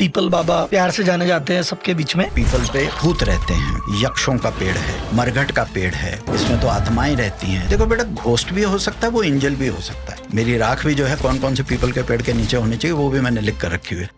People बाबा प्यार से जाने जाते हैं सबके बीच में। पीपल पे भूत रहते हैं, यक्षों का पेड़ है, मरघट का पेड़ है, इसमें तो आत्माएं रहती हैं। देखो बेटा, घोस्ट भी हो सकता है, वो एंजल भी हो सकता है। मेरी राख भी जो है कौन कौन से पीपल के पेड़ के नीचे होनी चाहिए वो भी मैंने लिख कर रखी हुई है।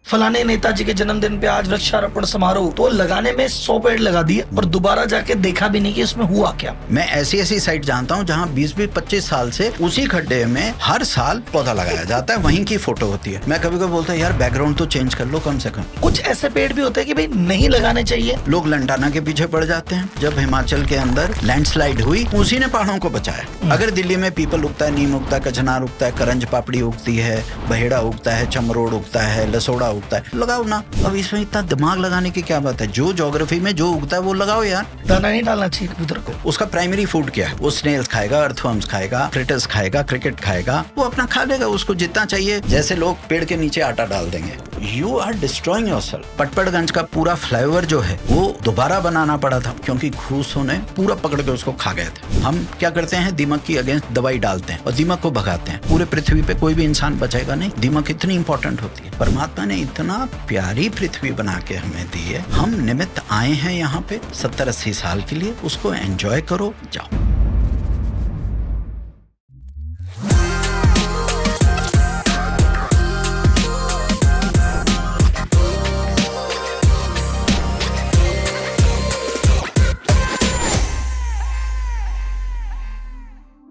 फलाने नेताजी के जन्मदिन पे आज वृक्षारोपण समारोह, तो लगाने में 100 पेड़ लगा दिए और दोबारा जाके देखा भी नहीं कि इसमें हुआ क्या। मैं ऐसी ऐसी साइट जानता हूँ जहाँ 20-25 साल से उसी खड्डे में हर साल पौधा लगाया जाता है, वहीं की फोटो होती है। मैं कभी कभी बोलता हूँ यार बैकग्राउंड तो चेंज कर लो कम से कम। कुछ ऐसे पेड़ भी होते हैं कि भाई नहीं लगाने चाहिए। लोग लंटाना के पीछे पड़ जाते हैं। जब हिमाचल के अंदर लैंडस्लाइड हुई उसी ने पहाड़ों को बचाया। अगर दिल्ली में पीपल उगता है, नीम उगता है, कचनार उगता है, करंज पापड़ी उगती है, बहेड़ा उगता है, चमरोड़ उगता है, लसोड़ा उगता है, लगाओ ना। अब इसमें इतना दिमाग लगाने की क्या बात है? जो ज्योग्राफी में जो उगता है वो लगाओ यार। दाना नहीं डालना चाहिए कबूतर को। उसका प्राइमरी फूड क्या है? वो स्नेल्स खाएगा, अर्थवर्म्स खाएगा, क्रिटर्स खाएगा, क्रिकेट खाएगा, वो अपना खा लेगा। उसको जितना चाहिए, जैसे लोग पेड़ के नीचे आटा डाल देंगे। You are destroying yourself. Patparganj का पूरा फ्लाईओवर जो है वो दोबारा बनाना पड़ा था क्योंकि घूसों ने पूरा पकड़ के उसको खा गए थे। हम क्या करते हैं, दीमक की अगेंस्ट दवाई डालते हैं और दीमक को भगाते हैं। पूरे पृथ्वी पे कोई भी इंसान बचेगा नहीं। दीमक इतनी इंपॉर्टेंट होती है। परमात्मा ने इतना प्यारी पृथ्वी बना के हमें दी है। हम निमित्त आए हैं यहाँ पे 70-80 साल के लिए, उसको एंजॉय करो, जाओ।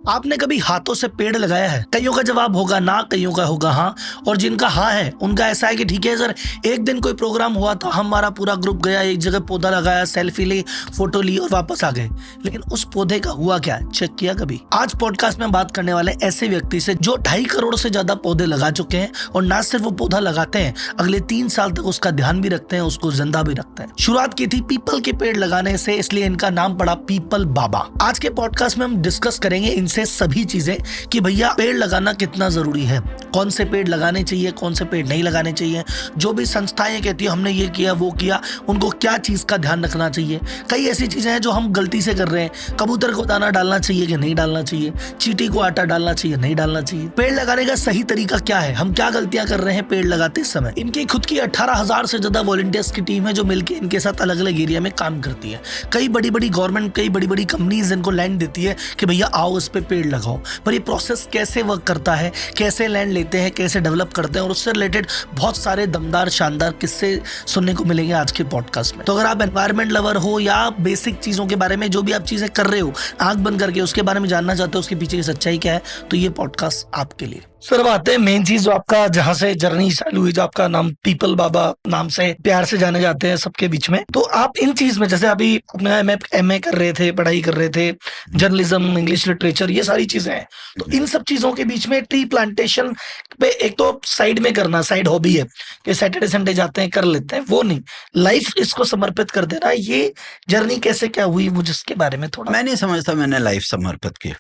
आपने कभी हाथों से पेड़ लगाया है? कईयों का जवाब होगा ना, कईयों का होगा हाँ। और जिनका हाँ है उनका ऐसा है कि ठीक है सर, एक दिन कोई प्रोग्राम हुआ था, हमारा पूरा ग्रुप गया, एक जगह पौधा लगाया, सेल्फी ली, फोटो ली और वापस आ गए। लेकिन उस पौधे का हुआ क्या, चेक किया कभी? आज पॉडकास्ट में बात करने वाले ऐसे व्यक्ति से जो 2.5 करोड़ से ज्यादा पौधे लगा चुके हैं और ना सिर्फ वो पौधा लगाते हैं, अगले 3 साल तक उसका ध्यान भी रखते हैं, उसको जिंदा भी रखते हैं। शुरुआत की थी पीपल के पेड़ लगाने से, इसलिए इनका नाम पड़ा पीपल बाबा। आज के पॉडकास्ट में हम डिस्कस करेंगे इनसे सभी चीजें कि भैया पेड़ लगाना कितना जरूरी है, कौन से पेड़ लगाने चाहिए, कौन से पेड़ नहीं लगाने चाहिए। जो भी संस्थाएं कहती है हमने ये किया वो किया, उनको क्या चीज का ध्यान रखना चाहिए। कई ऐसी चीजें हैं जो हम गलती से कर रहे हैं। कबूतर को दाना डालना चाहिए कि नहीं डालना चाहिए, चींटी को आटा डालना चाहिए, नहीं डालना चाहिए। पेड़ लगाने का सही तरीका क्या है, हम क्या गलतियां कर रहे हैं पेड़ लगाते समय। इनकी खुद की 18,000 से ज्यादा वॉलंटियर्स की टीम है जो मिलकर इनके साथ अलग अलग एरिया में काम करती है। कई बड़ी बड़ी गवर्नमेंट, कई बड़ी बड़ी कंपनीज इनको लैंड देती है कि भैया आओ इस पे पेड़ लगाओ। पर ये प्रोसेस कैसे वर्क करता है, कैसे लैंड लेते हैं, कैसे डेवलप करते हैं, और उससे रिलेटेड बहुत सारे दमदार शानदार किस्से सुनने को मिलेंगे आज के पॉडकास्ट में। तो अगर आप एनवायरमेंट लवर हो या बेसिक चीजों के बारे में जो भी आप चीजें कर रहे हो आंख बंद करके उसके बारे में जानना चाहते हो, उसके पीछे की सच्चाई क्या है, तो ये पॉडकास्ट आपके लिए। सर बात है मेन चीज जो आपका जहाँ से जर्नी चालू हुई, जो आपका नाम पीपल बाबा नाम से प्यार से जाने जाते हैं सबके बीच में, तो आप इन चीज में जैसे अभी अपने एमए कर रहे थे, पढ़ाई कर रहे थे, जर्नलिज्म, इंग्लिश लिटरेचर, ये सारी चीजें हैं, तो इन सब चीजों के बीच में ट्री प्लांटेशन पे एक तो साइड में करना, साइड हॉबी है कि सैटरडे संडे जाते हैं कर लेते हैं, वो नहीं, लाइफ इसको समर्पित कर देना, ये जर्नी कैसे क्या हुई, मुझे इसके बारे में थोड़ा। मैं नहीं समझता मैंने लाइफ समर्पित की,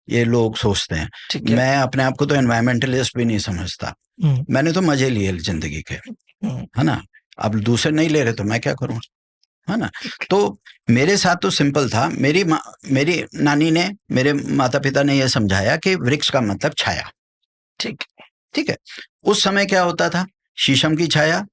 ये लोग सोचते हैं। मैं अपने आप को तो एनवायरमेंटलिस्ट भी नहीं समझता। मैंने तो मजे लिए जिंदगी के, है ना। अब दूसरे नहीं ले रहे तो मैं क्या करूं, है ना। तो मेरे साथ तो सिंपल था। मेरी नानी ने, मेरे माता पिता ने यह समझाया कि वृक्ष का मतलब छाया। ठीक है। उस समय क्या होता था, शीशम की छाया,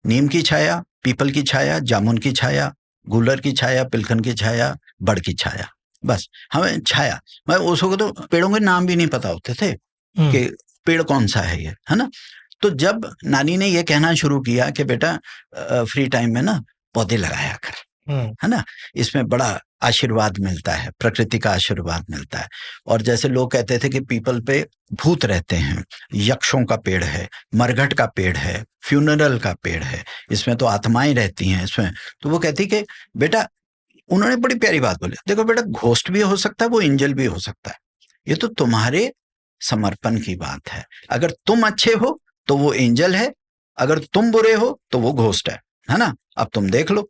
नीम की छाया, पीपल की छाया, जामुन की छाया, गूलर की छाया, पिलखन की छाया, बड़ की छाया, बस हमें छाया। मैं उसको तो पेड़ों के नाम भी नहीं पता होते थे कि पेड़ कौन सा है ये, है ना। तो जब नानी ने ये कहना शुरू किया कि बेटा फ्री टाइम में ना पौधे लगाया कर, है ना, इसमें बड़ा आशीर्वाद मिलता है, प्रकृति का आशीर्वाद मिलता है। और जैसे लोग कहते थे कि पीपल पे भूत रहते हैं, यक्षों का पेड़ है, मरघट का पेड़ है, फ्यूनरल का पेड़ है, इसमें तो आत्माएं रहती हैं इसमें। तो वो कहती कि बेटा, उन्होंने बड़ी प्यारी बात बोली, देखो बेटा, घोस्ट भी हो सकता है, वो एंजल भी हो सकता है, ये तो तुम्हारे समर्पण की बात है। अगर तुम अच्छे हो तो वो एंजल है, अगर तुम बुरे हो तो वो घोस्ट है ना। अब तुम देख लो।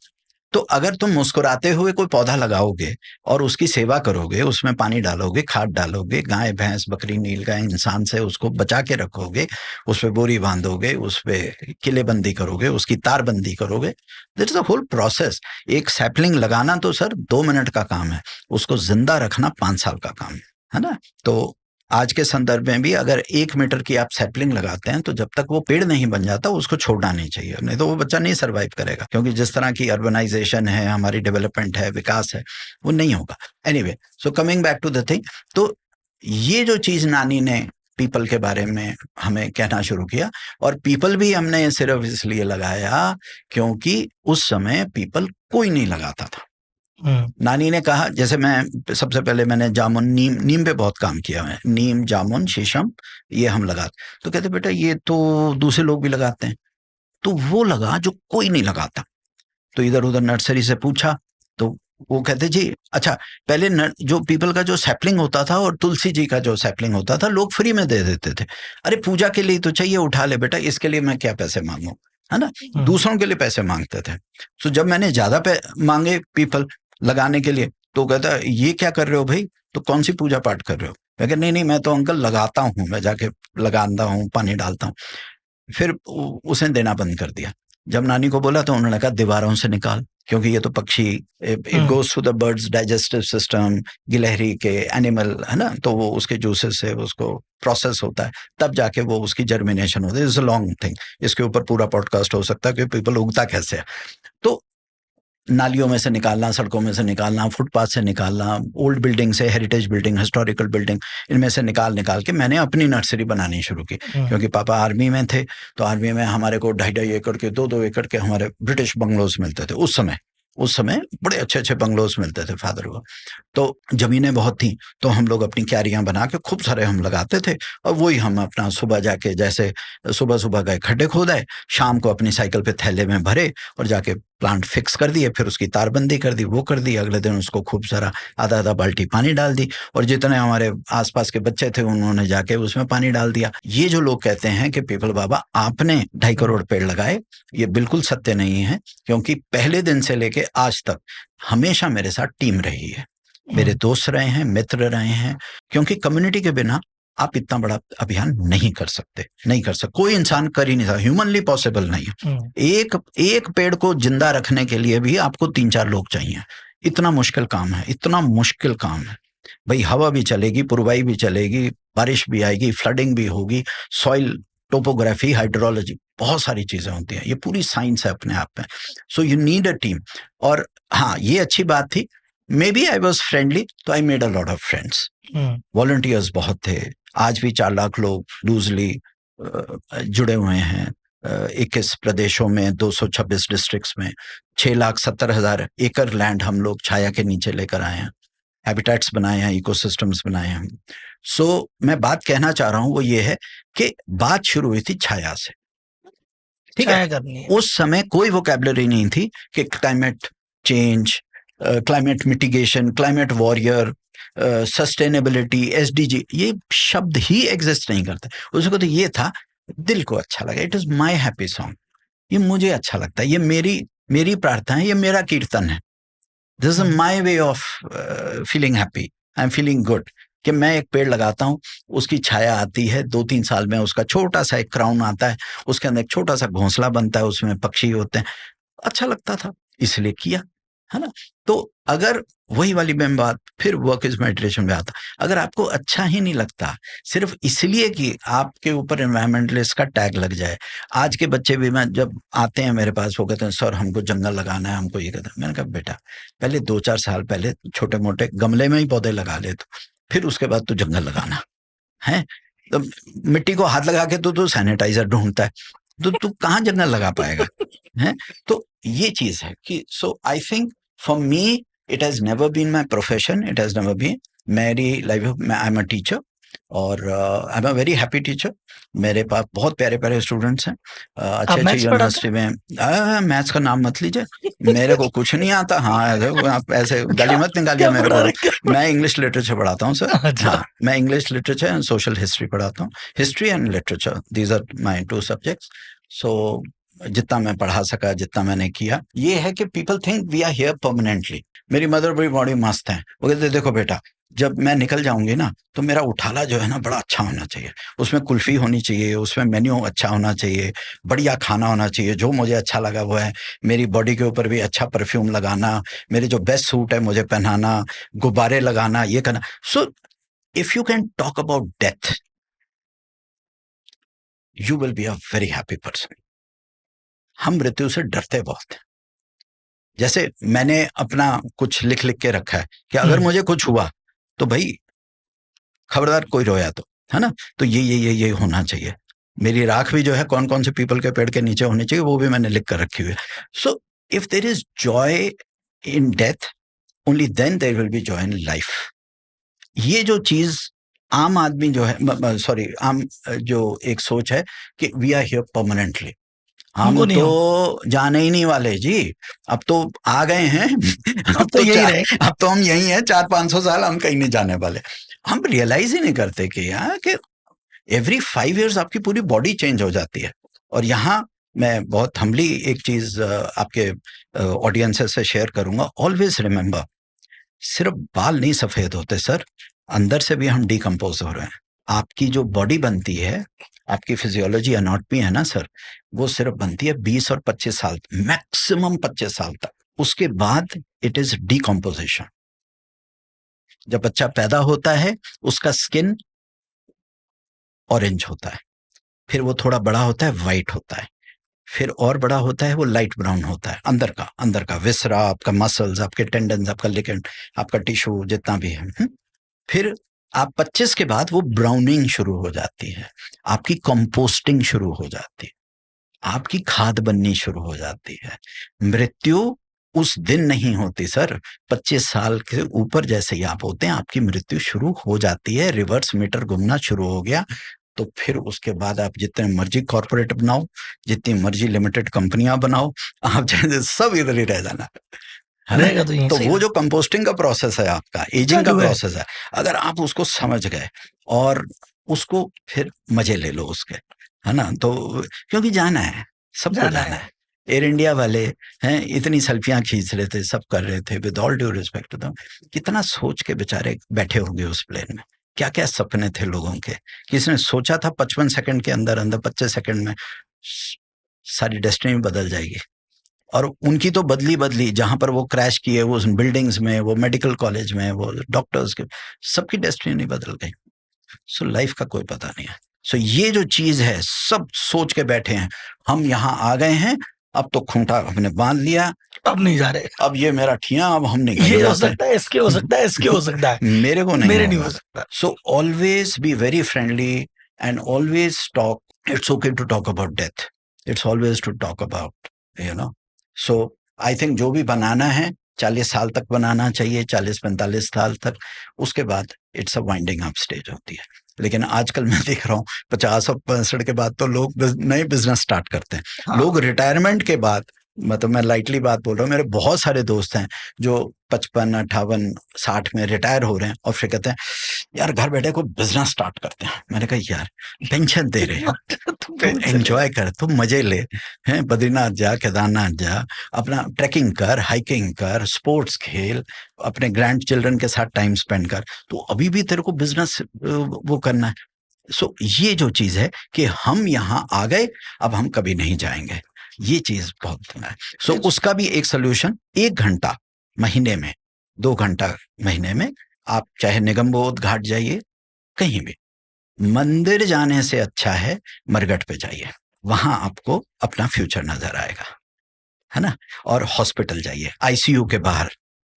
तो अगर तुम मुस्कुराते हुए कोई पौधा लगाओगे और उसकी सेवा करोगे, उसमें पानी डालोगे, खाद डालोगे, गाय भैंस बकरी नीलगाय इंसान से उसको बचा के रखोगे, उस पर बोरी बांधोगे, उस पर किलेबंदी करोगे, उसकी तारबंदी करोगे, that is the whole process. एक सैपलिंग लगाना तो सर 2 मिनट का काम है, उसको जिंदा रखना 5 साल का काम है ना। तो आज के संदर्भ में भी अगर 1 मीटर की आप सैपलिंग लगाते हैं तो जब तक वो पेड़ नहीं बन जाता उसको छोड़ना नहीं चाहिए, नहीं तो वो बच्चा नहीं सर्वाइव करेगा, क्योंकि जिस तरह की अर्बनाइजेशन है, हमारी डेवलपमेंट है, विकास है, वो नहीं होगा। Anyway, so coming back to the thing, तो ये जो चीज नानी ने पीपल के बारे में हमें कहना शुरू किया, और पीपल भी हमने सिर्फ इसलिए लगाया क्योंकि उस समय पीपल कोई नहीं लगाता था। नानी ने कहा, जैसे मैं सबसे पहले मैंने जामुन, नीम पे बहुत काम किया है, नीम, जामुन, शीशम, ये हम लगाते, तो कहते बेटा ये तो दूसरे लोग भी लगाते हैं, तो वो लगा जो कोई नहीं लगाता। तो इधर उधर नर्सरी से पूछा तो वो कहते जी अच्छा, पहले जो पीपल का जो सैपलिंग होता था और तुलसी जी का जो सैपलिंग होता था लोग फ्री में दे देते थे। अरे पूजा के लिए तो चाहिए, उठा ले बेटा, इसके लिए मैं क्या पैसे मांगू, है ना। दूसरों के लिए पैसे मांगते थे। तो जब मैंने ज्यादा मांगे पीपल लगाने के लिए, तो कहता ये क्या कर रहे हो भाई, तो कौन सी पूजा पाठ कर रहे हो। मैं कहा नहीं मैं तो अंकल लगाता हूँ, मैं जाके लगाता हूँ, पानी डालता हूँ। फिर उसने देना बंद कर दिया। जब नानी को बोला तो उन्होंने कहा दीवारों से निकाल, क्योंकि ये तो पक्षी, it goes to the birds digestive system, गिलहरी के एनिमल, है ना, तो वो उसके जूसेस से उसको प्रोसेस होता है, तब जाके वो उसकी जर्मिनेशन होती है। इट्स अ लॉन्ग थिंग, इसके ऊपर पूरा पॉडकास्ट हो सकता है कि पीपल उगता कैसे है। तो नालियों में से निकालना, सड़कों में से निकालना, फुटपाथ से निकालना, ओल्ड बिल्डिंग से, हेरिटेज बिल्डिंग, हिस्टोरिकल बिल्डिंग, इनमें से निकाल के मैंने अपनी नर्सरी बनानी शुरू की। क्योंकि पापा आर्मी में थे, तो आर्मी में हमारे को 2.5 एकड़ के, 2 एकड़ के हमारे ब्रिटिश बंगलोज मिलते थे उस समय बड़े अच्छे बंगलोज मिलते थे फादर को। तो जमीनें बहुत थी, तो हम लोग अपनी क्यारियां बना के खूब सारे हम लगाते थे, और वही हम अपना सुबह जाके, जैसे सुबह गए खड्डे खोदाए, शाम को अपनी साइकिल पे थैले में भरे और जाके प्लांट फिक्स कर दिए, फिर उसकी तारबंदी कर दी, वो कर दी, अगले दिन उसको खूब सारा आधा बाल्टी पानी डाल दी, और जितने हमारे आसपास के बच्चे थे उन्होंने जाके उसमें पानी डाल दिया। ये जो लोग कहते हैं कि पीपल बाबा आपने 2.5 करोड़ पेड़ लगाए, ये बिल्कुल सत्य नहीं है, क्योंकि पहले दिन से लेके आज तक हमेशा मेरे साथ टीम रही है, मेरे दोस्त रहे हैं, मित्र रहे हैं, क्योंकि कम्युनिटी के बिना आप इतना बड़ा अभियान नहीं कर सकते, कोई इंसान कर ही नहीं सकता, ह्यूमनली पॉसिबल नहीं है। एक पेड़ को जिंदा रखने के लिए भी आपको 3-4 लोग चाहिए, इतना मुश्किल काम है भाई। हवा भी चलेगी, पुरवाई भी चलेगी, बारिश भी आएगी, फ्लडिंग भी होगी, सॉइल टोपोग्राफी, हाइड्रोलॉजी, बहुत सारी चीजें होती हैं, ये पूरी साइंस है अपने आप में। So you need a team. और हाँ, ये अच्छी बात थी, may be I was friendly, तो I made a lot of friends. Volunteers बहुत थे, आज भी 4 लाख लोग लूजली जुड़े हुए हैं 21 प्रदेशों में, 226 डिस्ट्रिक्ट्स में, 6,70,000 एकड़ लैंड हम लोग छाया के नीचे लेकर आए हैं, हैबिटेट्स बनाए हैं, इकोसिस्टम्स बनाए हैं। सो मैं बात कहना चाह रहा हूं वो ये है कि बात शुरू हुई थी छाया से, ठीक है। उस समय कोई वोकैबुलरी नहीं थी कि climate change, climate mitigation, climate warrior, sustainability, SDG, ये शब्द ही एग्जिस्ट नहीं करते। उसको तो ये था, दिल को अच्छा लगा, it is my happy song, ये मुझे अच्छा लगता है, ये मेरी प्रार्थना है, ये मेरा कीर्तन है, this is my way of feeling happy, I am feeling good, कि मैं एक पेड़ लगाता हूँ, उसकी छाया आती है, 2-3 साल में उसका छोटा सा एक क्राउन आता है, उसके अंदर एक छोटा सा घोंसला बनता है, उसमें पक्षी होते हैं, अच्छा लगता था, इसलिए किया, है ना। तो अगर वही वाली मैं बात फिर वर्क इज मेडिटेशन में आता, अगर आपको अच्छा ही नहीं लगता, सिर्फ इसलिए कि आपके ऊपर एनवायरमेंटलिस्ट का टैग लग जाए। आज के बच्चे भी, मैं जब आते हैं मेरे पास, वो कहते हैं सर हमको जंगल लगाना है, हमको ये कहते हैं। मैंने कहा बेटा पहले 2-4 साल पहले छोटे मोटे गमले में ही पौधे लगा ले, तो फिर उसके बाद तो जंगल लगाना है। तो मिट्टी को हाथ लगा के तो सैनिटाइजर ढूंढता है, तो तू कहाँ जंगल लगा पाएगा है। तो ये चीज है कि so I think for me it has never been my profession, it has never been मेरी life. I am a teacher और I am a very happy teacher. मेरे पास बहुत प्यारे प्यारे स्टूडेंट्स हैं, अच्छे यूनिवर्सिटी में। मैथ्स का नाम मत लीजिए, मेरे को कुछ नहीं आता। हाँ, आप ऐसे गाली मत निकालिए मेरे को। मैं इंग्लिश लिटरेचर पढ़ाता हूँ सर। हाँ, मैं English literature and social history पढ़ाता हूँ, history and literature, these are my 2 subjects. So जितना मैं पढ़ा सका, जितना मैंने किया, ये है कि people think we are here permanently. मेरी मदर भी बड़ी मस्त है, वो कहते देखो बेटा जब मैं निकल जाऊंगी ना, तो मेरा उठाला जो है ना बड़ा अच्छा होना चाहिए, उसमें कुल्फी होनी चाहिए, उसमें मेन्यू अच्छा होना चाहिए, बढ़िया खाना होना चाहिए, जो मुझे अच्छा लगा वो है। मेरी बॉडी के ऊपर भी अच्छा परफ्यूम लगाना, मेरे जो बेस्ट सूट है मुझे पहनाना, गुब्बारे लगाना, ये करना। So if you can talk about death, you will be a very happy person. हम मृत्यु से डरते बहुत हैं। जैसे मैंने अपना कुछ लिख लिख के रखा है कि अगर मुझे कुछ हुआ तो भाई खबरदार कोई रोया तो, है ना, तो ये होना चाहिए। मेरी राख भी जो है कौन कौन से पीपल के पेड़ के नीचे होनी चाहिए, वो भी मैंने लिख कर रखी हुई है। So if there is joy in death, only then there will be joy in life. ये जो चीज आम आदमी जो है, सॉरी, आम जो एक सोच है कि वी आर हियर परमानेंटली, हम तो जाने ही नहीं वाले जी, अब तो आ गए हैं अब तो हम यही हैं 400-500 साल, हम कहीं नहीं जाने वाले। हम रियलाइज ही नहीं करते कि यहाँ कि एवरी 5 years आपकी पूरी बॉडी चेंज हो जाती है। और यहाँ मैं बहुत हम्बली एक चीज आपके ऑडियंसेस से शेयर करूंगा। ऑलवेज रिमेंबर, सिर्फ बाल नहीं सफेद होते सर, अंदर से भी हम डिकम्पोज हो रहे हैं। आपकी जो बॉडी बनती है, आपकी फिजियोलॉजी एनाटॉमी है ना सर, वो सिर्फ बनती है 20 और 25 साल, मैक्सिमम 25 साल तक। उसके बाद इट इज डिकम्पोजिशन। जब बच्चा पैदा होता है उसका स्किन ऑरेंज होता है, फिर वो थोड़ा बड़ा होता है वाइट होता है, फिर और बड़ा होता है वो लाइट ब्राउन होता है, अंदर का विसरा, आपका मसल्स, आपके टेंडन्स, आपका लिगेंड, आपका टिश्यू जितना भी है। फिर आप 25 के बाद वो ब्राउनिंग शुरू हो जाती है, आपकी कंपोस्टिंग शुरू हो जाती है, आपकी खाद बननी शुरू हो जाती है। मृत्यु उस दिन नहीं होती सर, 25 साल के ऊपर जैसे ही आप होते हैं आपकी मृत्यु शुरू हो जाती है। रिवर्स मीटर घूमना शुरू हो गया तो फिर उसके बाद आप जितने मर्जी कॉर्पोरेट बनाओ, जितनी मर्जी लिमिटेड कंपनियां बनाओ, आप सब इधर ही रह जाना है। तो वो जो कंपोस्टिंग का प्रोसेस है, आपका एजिंग का प्रोसेस है, अगर आप उसको समझ गए और उसको फिर मजे ले लो उसके, है ना, तो क्योंकि जाना है, सबको जाना है। एयर इंडिया वाले हैं, इतनी सेल्फियां खींच रहे थे, सब कर रहे थे, with all due respect to, कितना सोच के बेचारे बैठे होंगे उस प्लेन में, क्या क्या सपने थे लोगों के। किसने सोचा था 55 सेकंड के अंदर 25 सेकंड में सारी डेस्टिनी बदल जाएगी, और उनकी तो बदली जहां पर वो क्रैश किए, वो बिल्डिंग्स में, वो मेडिकल कॉलेज में, वो डॉक्टर्स के, सबकी डेस्टिनी नहीं बदल गई। सो लाइफ का कोई पता नहीं है। सो ये जो चीज है, सब सोच के बैठे हैं, हम यहाँ आ गए हैं, अब तो खूंटा हमने बांध लिया, अब नहीं जा रहे, अब ये मेरा ठिया, अब हम नहीं, ये हो सकता है, इसके हो सकता है, इसके हो सकता है, मेरे को नहीं हो सकता। So always be very friendly and always talk. It's okay to talk about death, it's always to talk about, you know. So I think जो भी बनाना है 40 साल तक बनाना चाहिए, 40-45 साल तक, उसके बाद it's a winding up stage होती है। लेकिन आजकल मैं देख रहा हूँ 50 और 65 के बाद तो लोग नए बिजनेस स्टार्ट करते हैं। हाँ। लोग रिटायरमेंट के बाद, मतलब मैं लाइटली बात बोल रहा हूँ, मेरे बहुत सारे दोस्त हैं जो 55, 58, 60 में रिटायर हो रहे हैं और फिर कहते हैं यार घर बैठे कोई बिजनेस स्टार्ट करते हैं। मैंने कहा यार पेंशन दे रहे हैं तो एंजॉय कर, तो मजे ले, हैं, बद्रीनाथ जा, केदारनाथ जा, अपना ट्रैकिंग कर, हाइकिंग कर, स्पोर्ट्स खेल, अपने ग्रैंड चिल्ड्रन के साथ टाइम स्पेंड कर, तो अभी भी तेरे को बिजनेस वो करना है। सो ये जो चीज है कि हम यहाँ आ गए, अब हम कभी नहीं जाएंगे, ये चीज बहुत है। सो उसका भी एक सोल्यूशन, 1 घंटा महीने में, 2 घंटा महीने में, आप चाहे निगमबोध घाट जाइए, कहीं भी, मंदिर जाने से अच्छा है मरघट पे जाइए, वहां आपको अपना फ्यूचर नजर आएगा, है ना। और हॉस्पिटल जाइए, आईसीयू के बाहर,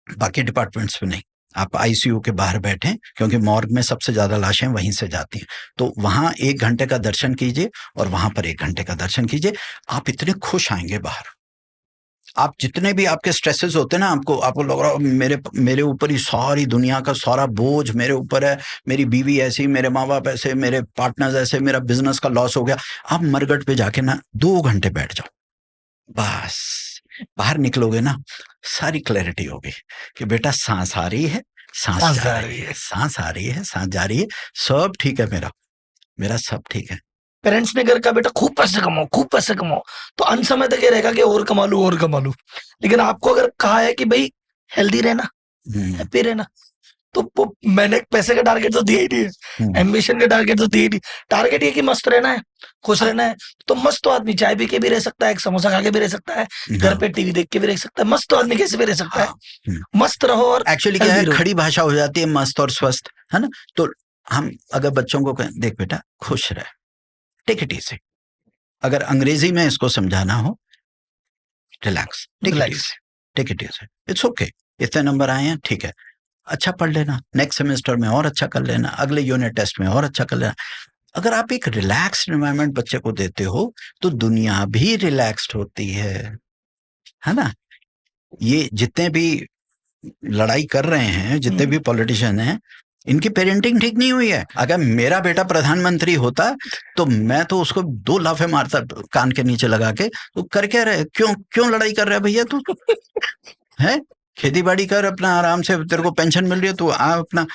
बाकी डिपार्टमेंट्स में नहीं, आप आईसीयू के बाहर बैठे, क्योंकि मॉर्ग में सबसे ज्यादा लाशें वहीं से जाती हैं, तो वहां 1 घंटे का दर्शन कीजिए और वहां पर 1 घंटे का दर्शन कीजिए, आप इतने खुश आएंगे बाहर। आप जितने भी आपके स्ट्रेसेस होते हैं ना, आपको लग रहा मेरे ऊपर ही सारी दुनिया का सारा बोझ मेरे ऊपर है, मेरी बीवी ऐसी, मेरे माँ बाप ऐसे, मेरे पार्टनर्स ऐसे, मेरा बिजनेस का लॉस हो गया, आप मरघट पे जाके ना 2 घंटे बैठ जाओ, बस बाहर निकलोगे ना सारी क्लैरिटी होगी कि बेटा सांस आ रही है, सांस जा रही है, सांस आ रही है, सांस जा रही है, सब ठीक है, मेरा सब ठीक है। पेरेंट्स ने घर का बेटा खूब पैसे कमाओ, तो अंत समय तक ये रहेगा कि और कमा लूं, लेकिन आपको अगर कहा है कि भाई हेल्दी रहना, हैप्पी रहना, तो वो मैंने पैसे का टारगेट तो दिया ही नहीं है, एम्बिशन का टारगेट तो दिया ही नहीं। टारगेट ये कि मस्त रहना है, खुश रहना है, तो मस्त तो आदमी चाय पी के भी रह सकता है, एक समोसा खा के भी रह सकता है, घर पे टीवी देख के भी रह सकता है, मस्त तो आदमी कैसे भी रह सकता है, मस्त रहो। और एक्चुअली क्या है, खड़ी भाषा हो जाती है मस्त और स्वस्थ, है ना। तो हम अगर बच्चों को कहें देख बेटा खुश रह, टेक इट इजी, अगर अंग्रेजी में इसको समझाना हो relax, take it easy, it's okay, इतने नंबर आए हैं ठीक है, अच्छा पढ़ लेना, नेक्स्ट सेमेस्टर में और अच्छा कर लेना, अगले यूनिट टेस्ट में और अच्छा कर लेना। अगर आप एक रिलैक्स्ड एनवायरनमेंट बच्चे को देते हो तो दुनिया भी रिलैक्स्ड होती है ना। ये जितने भी लड़ाई कर रहे हैं, जितने भी पॉलिटिशियन हैं, इनकी पेरेंटिंग ठीक नहीं हुई है। अगर मेरा बेटा प्रधानमंत्री होता तो मैं तो उसको 2 लाफे मारता कान के नीचे लगा के, तो कर क्या रहे, क्यों लड़ाई कर रहा है भैया तू है, खेती बाड़ी कर अपना आराम से, तेरे को पेंशन मिल रही है तो आ अपना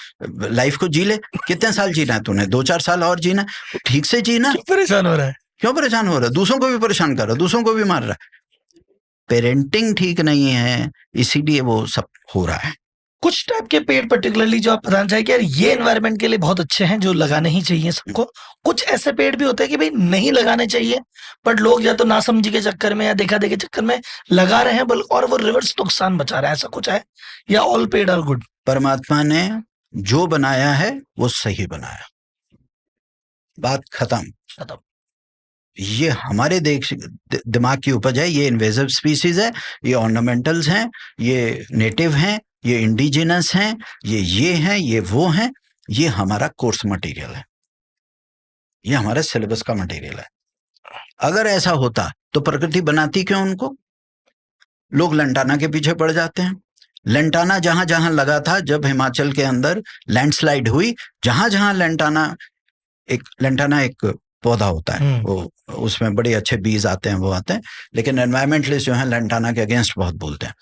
लाइफ को जी ले, कितने साल जीना है तूने, 2-4 साल और जीना, ठीक से जीना। परेशान हो रहा है, क्यों परेशान हो रहा है, दूसरों को भी परेशान कर रहा है, दूसरों को भी मार रहा है। पेरेंटिंग ठीक नहीं है, इसीलिए वो सब हो रहा है। कुछ टाइप के पेड़ पर्टिकुलरली जो आप बताना चाहिए कि यार ये एनवायरनमेंट के लिए बहुत अच्छे हैं, जो लगाने ही चाहिए सबको। कुछ ऐसे पेड़ भी होते हैं कि भाई नहीं लगाने चाहिए, बट लोग या तो नासमझी के चक्कर में या देखा देखी के चक्कर में लगा रहे हैं, और वो रिवर्स नुकसान बचा रहा है, ऐसा कुछ है या ऑल पेड़ आर गुड? परमात्मा ने जो बनाया है वो सही बनाया, बात खत्म। ये हमारे दिमाग की उपज है, ये इन्वेजिव स्पीसीज है, ये ऑर्नामेंटल्स हैं, ये नेटिव हैं, ये इंडिजिनस हैं, ये हैं, ये वो हैं, ये हमारा कोर्स मटेरियल है, ये हमारे सिलेबस का मटेरियल है। अगर ऐसा होता तो प्रकृति बनाती क्यों उनको? लोग लंटाना के पीछे पड़ जाते हैं। लंटाना जहां जहां लगा था, जब हिमाचल के अंदर लैंडस्लाइड हुई, जहां जहां लंटाना एक पौधा होता है, वो उसमें बड़े अच्छे बीज आते हैं, वो आते हैं, लेकिन एनवायरमेंटलिस्ट जो है लंटाना के अगेंस्ट बहुत बोलते हैं।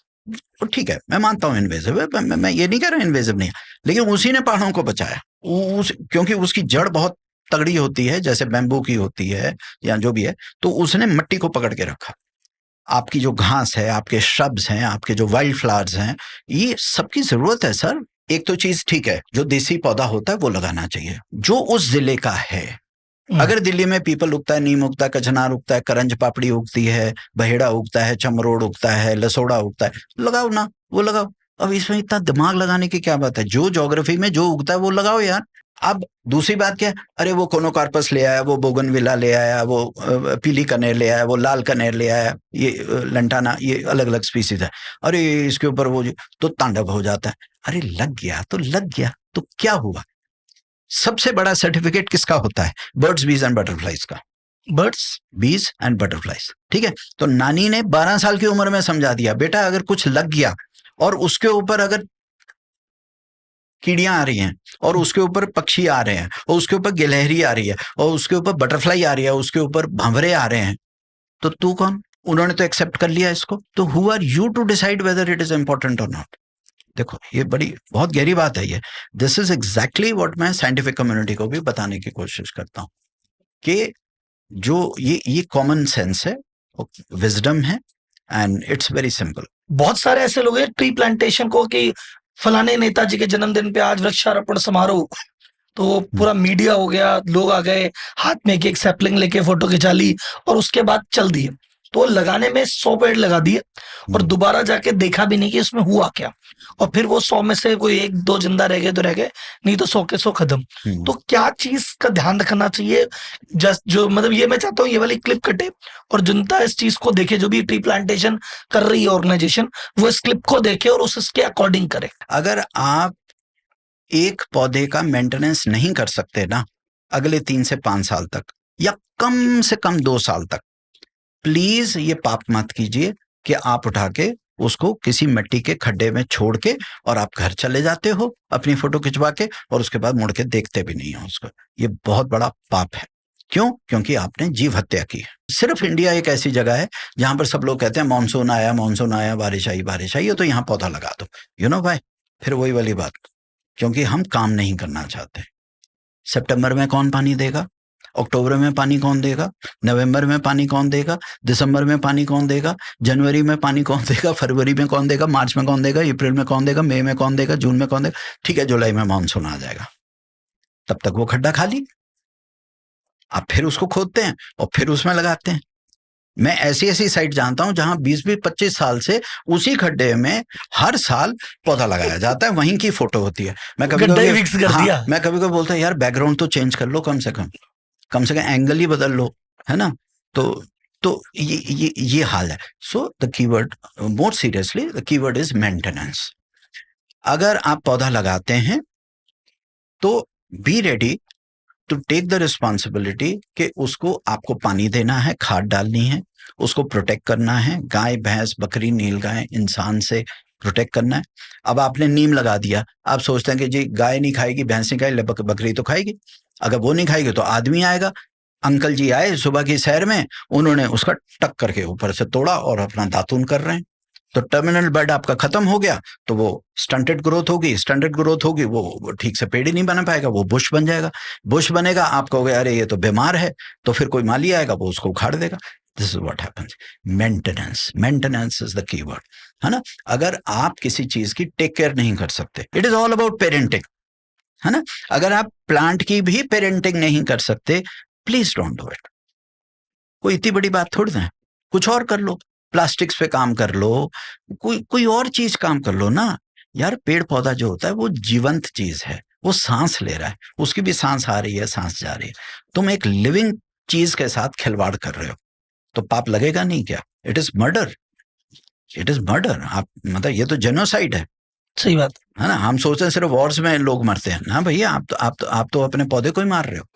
तो ठीक है, मैं मानता हूँ इन्वेजिव है, मैं ये नहीं कह रहा इन्वेजिव नहीं है, लेकिन उसी ने पहाड़ों को बचाया, क्योंकि उसकी जड़ बहुत तगड़ी होती है, जैसे बैम्बू की होती है या जो भी है, तो उसने मिट्टी को पकड़ के रखा। आपकी जो घास है, आपके श्रब्स हैं, आपके जो वाइल्ड फ्लावर्स हैं, ये सबकी जरूरत है सर। एक तो चीज ठीक है, जो देसी पौधा होता है वो लगाना चाहिए, जो उस जिले का है। अगर दिल्ली में पीपल उगता है, नीम उगता है, कचनार उगता है, करंज पापड़ी उगती है, बहेड़ा उगता है, चमरोड़ उगता है, लसोड़ा उगता है, लगाओ ना, वो लगाओ। अब इसमें इतना दिमाग लगाने की क्या बात है? जो ज्योग्राफी में जो उगता है वो लगाओ यार। अब दूसरी बात क्या है, अरे वो कोनोकार्पस ले आया, वो बोगनविला ले आया, वो पीली कनेर ले आया, वो लाल कनेर ले आया, ये लंटाना, ये अलग अलग स्पीसीज है, अरे इसके ऊपर वो तो तांडव हो जाता है। अरे लग गया तो लग गया, तो क्या हुआ? सबसे बड़ा सर्टिफिकेट किसका होता है? बर्ड्स, बीज एंड बटरफ्लाइज का। बर्ड्स, बीज एंड बटरफ्लाइज, ठीक है। तो नानी ने 12 साल की उम्र में समझा दिया, बेटा अगर कुछ लग गया और उसके ऊपर अगर कीड़ियां आ रही हैं, और उसके ऊपर पक्षी आ रहे हैं, और उसके ऊपर गिलहरी आ रही है, और उसके ऊपर बटरफ्लाई आ रही है, उसके ऊपर भंवरे आ रहे हैं, तो तू कौन? उन्होंने तो एक्सेप्ट कर लिया इसको, तो who are you to decide whether it is important और नॉट? देखो ये बहुत गहरी बात है ये। दिस इज एग्जैक्टली व्हाट मैं साइंटिफिक कम्युनिटी को भी बताने की कोशिश करता हूँ कि जो ये कॉमन सेंस है, विजडम है, एंड इट्स वेरी सिंपल। बहुत सारे ऐसे लोग हैं ट्री प्लांटेशन को कि फलाने नेताजी के जन्मदिन पे आज वृक्षारोपण समारोह, तो पूरा मीडिया हो गया, लोग आ गए, हाथ में एक सैपलिंग लेके फोटो खिंचा ली और उसके बाद चल दिए। तो लगाने में 100 पेड़ लगा दिए और दोबारा जाके देखा भी नहीं कि इसमें हुआ क्या, और फिर वो 100 में से कोई 1-2 जिंदा रह गए तो रह गए, नहीं तो 100 के 100 खत्म। तो क्या चीज का ध्यान रखना चाहिए? जस्ट जो मतलब ये मैं चाहता हूँ ये वाली क्लिप कटे और जनता इस चीज को देखे, जो भी ट्री प्लांटेशन कर रही है ऑर्गेनाइजेशन, वो इस क्लिप को देखे और उसके अकॉर्डिंग करे। अगर आप एक पौधे का मेंटेनेंस नहीं कर सकते ना अगले 3 से 5 साल तक, या कम से कम 2 साल तक, प्लीज ये पाप मत कीजिए कि आप उठा के उसको किसी मिट्टी के खड्डे में छोड़ के और आप घर चले जाते हो अपनी फोटो खिंचवा के, और उसके बाद मुड़ के देखते भी नहीं हो उसको। ये बहुत बड़ा पाप है। क्यों? क्योंकि आपने जीव हत्या की है। सिर्फ इंडिया एक ऐसी जगह है जहां पर सब लोग कहते हैं मानसून आया, बारिश आई, तो यहाँ पौधा लगा दो। You know why? फिर वही वाली बात, क्योंकि हम काम नहीं करना चाहते। सितंबर में कौन पानी देगा? अक्टूबर में पानी कौन देगा? नवंबर में पानी कौन देगा? दिसंबर में पानी कौन देगा? जनवरी में पानी कौन देगा? फरवरी में कौन देगा? मार्च में कौन देगा? अप्रैल में कौन देगा? मई में कौन देगा? जून में कौन देगा? ठीक है, जुलाई में मानसून आ जाएगा, तब तक वो खड्डा खाली। आप फिर उसको खोदते हैं और फिर उसमें लगाते हैं। मैं ऐसी ऐसी साइट जानता हूं जहां 20-25 साल से उसी खड्डे में हर साल पौधा लगाया जाता है, वहीं की फोटो होती है। मैं कभी गड्ढा ही फिक्स कर दिया। हाँ, मैं कभी कभी बोलता हूँ यार बैकग्राउंड तो चेंज कर लो, कम से कम एंगल ही बदल लो, है ना। तो ये हाल है। So the keyword, more seriously the keyword is maintenance. अगर आप पौधा लगाते हैं तो be ready to take the responsibility कि उसको आपको पानी देना है, खाद डालनी है, उसको प्रोटेक्ट करना है, गाय भैंस बकरी नीलगाय इंसान से प्रोटेक्ट करना है। अब आपने नीम लगा दिया, आप सोचते हैं कि जी गाय नहीं खाएगी, भैंस नहीं खाएगी, बकरी तो खाएगी। अगर वो नहीं खाएगी तो आदमी आएगा। अंकल जी आए सुबह की सैर में, उन्होंने उसका टक करके ऊपर से तोड़ा और अपना दातून कर रहे हैं। तो टर्मिनल बेड आपका खत्म हो गया, तो वो स्टंटेड ग्रोथ होगी, वो ठीक से पेड़ ही नहीं बना पाएगा, वो बुश बन जाएगा। बुश बनेगा, आप कहोगे अरे ये तो बीमार है, तो फिर कोई माली आएगा, वो उसको उखाड़ देगा। This is what happens. Maintenance is the keyword, है ना। अगर आप किसी चीज की टेक केयर नहीं कर सकते, it is all about parenting, है ना। अगर आप प्लांट की भी पेरेंटिंग नहीं कर सकते, प्लीज डोंट डू इट। कोई इतनी बड़ी बात थोड़ी ना है, कुछ और कर लो, प्लास्टिक्स पे काम कर लो, कोई और चीज काम कर लो ना यार। पेड़ पौधा जो होता है वो जीवंत चीज है, वो सांस ले रहा है, उसकी भी सांस आ रही है, सांस जा रही है। तुम एक लिविंग चीज के साथ खिलवाड़ कर रहे हो, तो पाप लगेगा नहीं क्या? It is murder, it is murder. आप मतलब ये तो जेनोसाइड है। सही बात है ना। हम सोचते हैं सिर्फ वॉर्स में लोग मरते हैं ना भैया, आप तो अपने पौधे को ही मार रहे हो,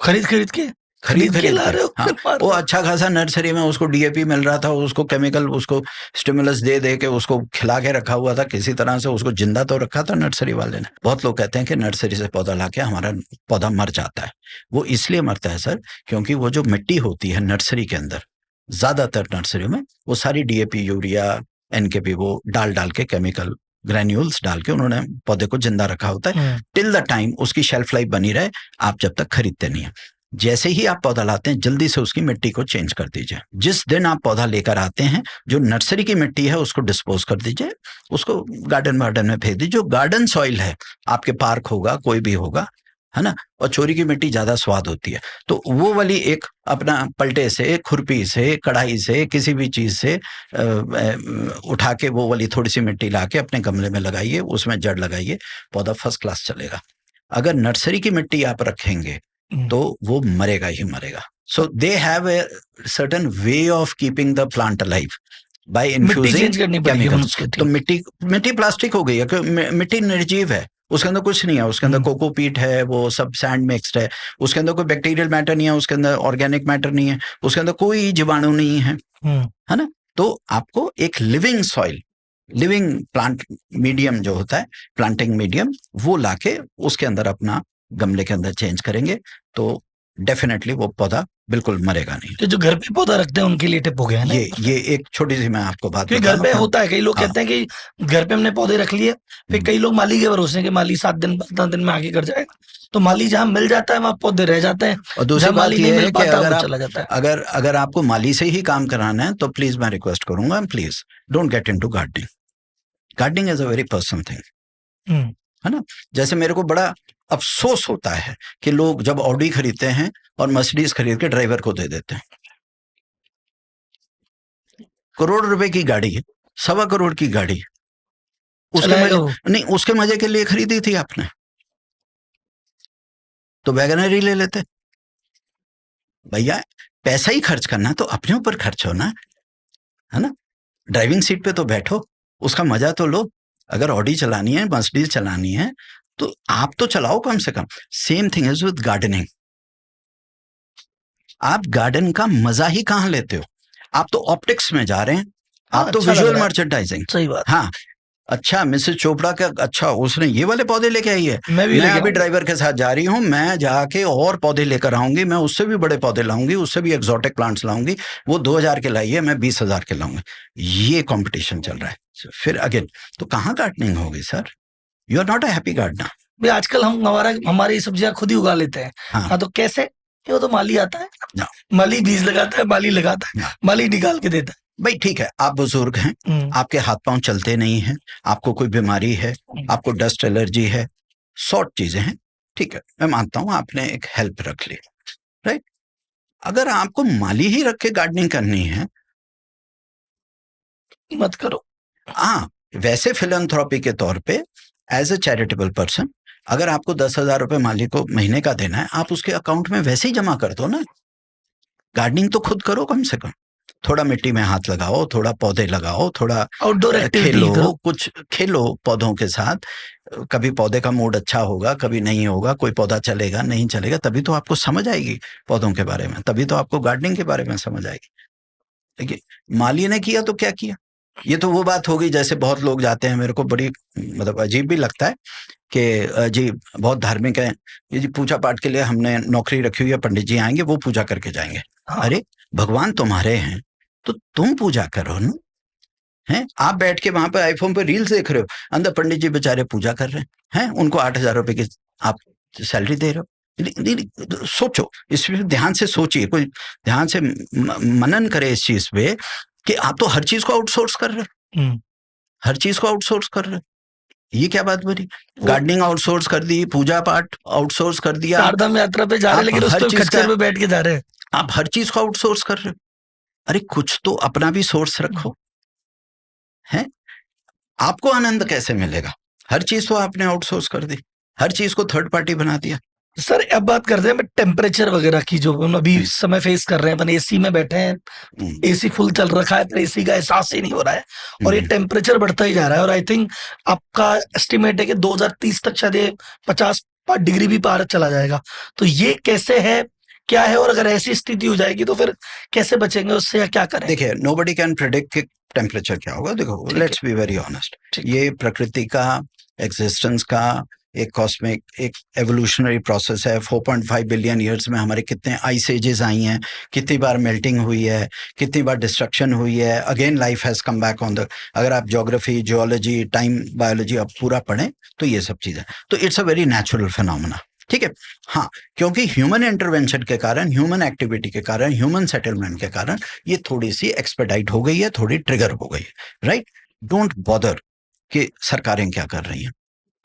खरीद के ला रहे हो। हाँ, वो अच्छा खासा नर्सरी में उसको डीएपी मिल रहा था, उसको केमिकल, उसको स्टिमुलस दे के उसको खिला के रखा हुआ था, किसी तरह से उसको जिंदा तो रखा था नर्सरी वाले ने। बहुत लोग कहते हैं कि नर्सरी से पौधा लाके हमारा पौधा मर जाता है। वो इसलिए मरता है सर, क्योंकि वो जो मिट्टी होती है नर्सरी के अंदर, ज्यादातर नर्सरियों में वो सारी डीएपी, यूरिया, एनकेपी वो डाल के, केमिकल ग्रेन्यूल्स डाल के उन्होंने पौधे को जिंदा रखा होता है, टिल द टाइम उसकी शेल्फ लाइफ बनी रहे, आप जब तक खरीदते नहीं है। जैसे ही आप पौधा लाते हैं, जल्दी से उसकी मिट्टी को चेंज कर दीजिए। जिस दिन आप पौधा लेकर आते हैं, जो नर्सरी की मिट्टी है उसको डिस्पोज कर दीजिए, उसको गार्डन में फेंक दीजिए। जो गार्डन सॉइल है, आपके पार्क होगा, कोई भी होगा, है ना। और चोरी की मिट्टी ज्यादा स्वाद होती है, तो वो वाली एक अपना पलटे से, खुरपी से, कढ़ाई से, किसी भी चीज से उठा के वो वाली थोड़ी सी मिट्टी लाके अपने गमले में लगाइए, उसमें जड़ लगाइए, पौधा फर्स्ट क्लास चलेगा। अगर नर्सरी की मिट्टी आप रखेंगे तो वो मरेगा ही मरेगा। So they have a certain way of keeping the plant alive by infusing chemicals. तो मिट्टी प्लास्टिक हो गई है, मिट्टी निर्जीव है, उसके अंदर कुछ नहीं है, उसके अंदर कोकोपीट है, वो सब सैंड मिक्स्ड है, उसके अंदर कोई बैक्टीरियल मैटर नहीं है, उसके अंदर ऑर्गेनिक मैटर नहीं है, उसके अंदर कोई जीवाणु नहीं है, है ना। तो आपको एक living soil, living plant medium जो होता है, प्लांटिंग मीडियम, वो लाके उसके अंदर अपना गमले के अंदर चेंज करेंगे तो डेफिनेटली वो पौधा बिल्कुल मरेगा नहीं। तो जो घर पे पौधा रखते हैं उनके लिए टिप हो गया है ना। ये एक छोटी सी मैं आपको बात घर पे होता है, कई लोग कहते हैं कि घर पे हमने पौधे रख लिए, फिर कई लोग माली के भरोसे हैं कि माली 7 दिन 15 दिन में आगे कर जाएगा, तो माली जहाँ मिल जाता है वहाँ पौधे रह जाते हैं, और दूसरी बात ये है कि अगर आपको माली से ही काम कराना है तो प्लीज मैं रिक्वेस्ट करूंगा, please don't get into gardening. Gardening is a very personal thing, है ना। जैसे मेरे को बड़ा अफसोस होता है कि लोग जब ऑडी खरीदते हैं और मर्सिडीज खरीद के ड्राइवर को दे देते हैं। करोड़ रुपए की गाड़ी है, 1.25 करोड़ की गाड़ी, उसके मजे नहीं, उसके मजे के लिए खरीदी थी आपने, तो वैगनर ही ले लेते। भैया पैसा ही खर्च करना है तो अपने ऊपर खर्च हो ना, है ना। ड्राइविंग सीट पे तो बैठो, उसका मजा तो लो। अगर ऑडी चलानी है, मर्सिडीज चलानी है, तो आप तो चलाओ कम से कम। Same thing is with gardening. आप गार्डन का मजा ही कहां लेते हो? आप तो ऑप्टिक्स में जा रहे हैं, आप तो विजुअल मर्चेंडाइजिंग। सही बात। हाँ, अच्छा मिसेस चोपड़ा का, अच्छा उसने ये वाले पौधे लेके आई है, मैं अभी ड्राइवर के साथ जा रही हूँ, मैं जाके और पौधे लेकर आऊंगी, मैं उससे भी बड़े पौधे लाऊंगी, उससे भी एक्सोटिक प्लांट्स लाऊंगी। वो 2000 के लाई है, मैं 20,000 के लाऊंगी। ये कंपटीशन चल रहा है। फिर अगेन तो कहाँ गार्डनिंग होगी sir? You are not a happy gardener. आजकल हम हमारी सब्जियां खुद ही उगा लेते हैं। हाँ, तो कैसे? वो तो माली आता है, माली बीज लगाता है, माली लगाता है, माली निकाल के देता है। भाई ठीक है, आप बुजुर्ग हैं, आपके हाथ पांव चलते नहीं हैं, आपको कोई बीमारी है, आपको डस्ट एलर्जी है, 100 चीजें हैं, ठीक है, मैं मानता हूं आपने एक हेल्प रख ली, राइट। अगर आपको माली ही रख के गार्डनिंग करनी है मत करो। हाँ, वैसे फिलैंथ्रोपी के तौर पे एज अ चैरिटेबल पर्सन अगर आपको 10,000 रुपए माली को महीने का देना है, आप उसके अकाउंट में वैसे ही जमा कर दो ना। गार्डनिंग तो खुद करो कम से कम, थोड़ा मिट्टी में हाथ लगाओ, थोड़ा पौधे लगाओ, थोड़ा आउटडोर एक्टिविटी खेलो, करो। कुछ खेलो पौधों के साथ। कभी पौधे का मूड अच्छा होगा, कभी नहीं होगा, कोई पौधा चलेगा नहीं चलेगा, तभी तो आपको समझ आएगी पौधों के बारे में, तभी तो आपको गार्डनिंग के बारे में समझ आएगी। देखिए माली ने किया तो क्या किया, ये तो वो बात हो गई। जैसे बहुत लोग जाते हैं, मेरे को बड़ी मतलब अजीब भी लगता है कि जी बहुत धार्मिक है ये जी, पूजा पाठ के लिए हमने नौकरी रखी हुई है, पंडित जी आएंगे वो पूजा करके जाएंगे। हाँ। अरे भगवान तुम्हारे हैं तो तुम पूजा करो ना। हैं आप बैठ के वहां पर आईफोन पे रील्स देख रहे हो, अंदर पंडित जी बेचारे पूजा कर रहे हैं, उनको 8,000 रुपए की आप सैलरी दे रहे हो। सोचो इस पे, ध्यान से सोचिए, कोई ध्यान से मनन करे इस चीज पे कि आप तो हर चीज को आउटसोर्स कर रहे हो, हर चीज को आउटसोर्स कर रहे हो। ये क्या बात बनी? गार्डनिंग आउटसोर्स कर दी, पूजा पाठ आउटसोर्स कर दिया, चारधाम यात्रा पे जा रहे हैं लेकिन उस पे खच्चर पे बैठ के जा रहे हैं। आप हर चीज को आउटसोर्स कर रहे हो। अरे कुछ तो अपना भी सोर्स रखो। है आपको आनंद कैसे मिलेगा? हर चीज तो आपने आउटसोर्स कर दी, हर चीज को थर्ड पार्टी बना दिया। सर अब बात करते हैं टेम्परेचर वगैरह की, जो हम अभी समय फेस कर रहे हैं। अपन एसी में बैठे हैं, एसी फुल चल रखा है, एसी का एहसास ही नहीं हो रहा है, और ये टेम्परेचर बढ़ता ही जा रहा है। और आई थिंक आपका एस्टिमेट है कि 2030 तक शायद 50 डिग्री भी पार चला जाएगा। तो ये कैसे है, क्या है, और अगर ऐसी स्थिति हो जाएगी तो फिर कैसे बचेंगे उससे, या क्या करें? देखिए नोबडी कैन प्रेडिक्ट कि टेम्परेचर क्या होगा। देखो लेट्स बी वेरी ऑनेस्ट, ये प्रकृति का एग्जिस्टेंस का एक कॉस्मिक एक एवोल्यूशनरी प्रोसेस है। 4.5 बिलियन ईयर्स में हमारे कितने आइस एजेस आई हैं, कितनी बार मेल्टिंग हुई है, कितनी बार डिस्ट्रक्शन हुई है, again life has come back on the. अगर आप ज्योग्राफी, जियोलॉजी, टाइम बायोलॉजी आप पूरा पढ़ें तो ये सब चीजें, तो it's a very natural phenomena. ठीक है, हाँ, क्योंकि ह्यूमन इंटरवेंशन के कारण, ह्यूमन एक्टिविटी के कारण, ह्यूमन सेटलमेंट के कारण ये थोड़ी सी एक्सपेडाइट हो गई है, थोड़ी ट्रिगर हो गई है। राइट, डोंट बॉदर कि सरकारें क्या कर रही हैं,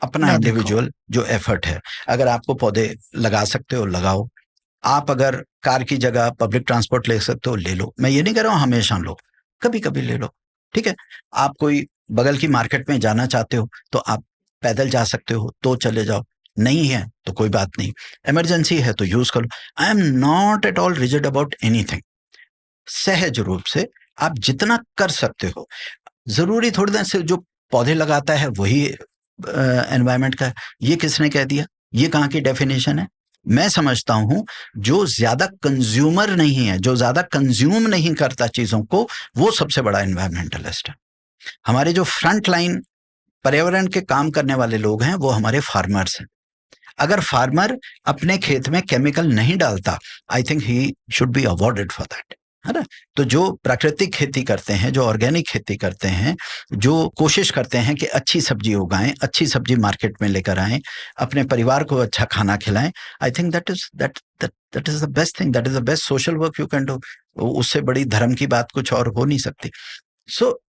अपना इंडिविजुअल जो एफर्ट है। अगर आपको पौधे लगा सकते हो लगाओ, आप अगर कार की जगह पब्लिक ट्रांसपोर्ट ले सकते हो ले लो। मैं ये नहीं कह रहा हूं हमेशा लो, कभी कभी ले लो। ठीक है, आप कोई बगल की मार्केट में जाना चाहते हो तो आप पैदल जा सकते हो तो चले जाओ, नहीं है तो कोई बात नहीं, इमरजेंसी है तो यूज करो। I am not at all rigid about anything. सहज रूप से आप जितना कर सकते हो, जरूरी थोड़ी देर से जो पौधे लगाता है वही एनवायरमेंट का। ये किसने कह दिया? ये कहाँ की डेफिनेशन है? मैं समझता हूं जो ज्यादा कंज्यूमर नहीं है, जो ज्यादा कंज्यूम नहीं करता चीजों को, वो सबसे बड़ा एनवायरमेंटलिस्ट है। हमारे जो फ्रंट लाइन पर्यावरण के काम करने वाले लोग हैं वो हमारे फार्मर्स हैं। अगर फार्मर अपने खेत में केमिकल नहीं डालता, I think he should be awarded for that, है ना। तो जो प्राकृतिक खेती करते हैं, जो ऑर्गेनिक खेती करते हैं, जो कोशिश करते हैं कि अच्छी सब्जी उगाएं, अच्छी सब्जी मार्केट में लेकर आएं, अपने परिवार को अच्छा खाना खिलाएं, I think that is the best thing, that is the best social work you can do. उससे बड़ी धर्म की बात कुछ और हो नहीं सकती।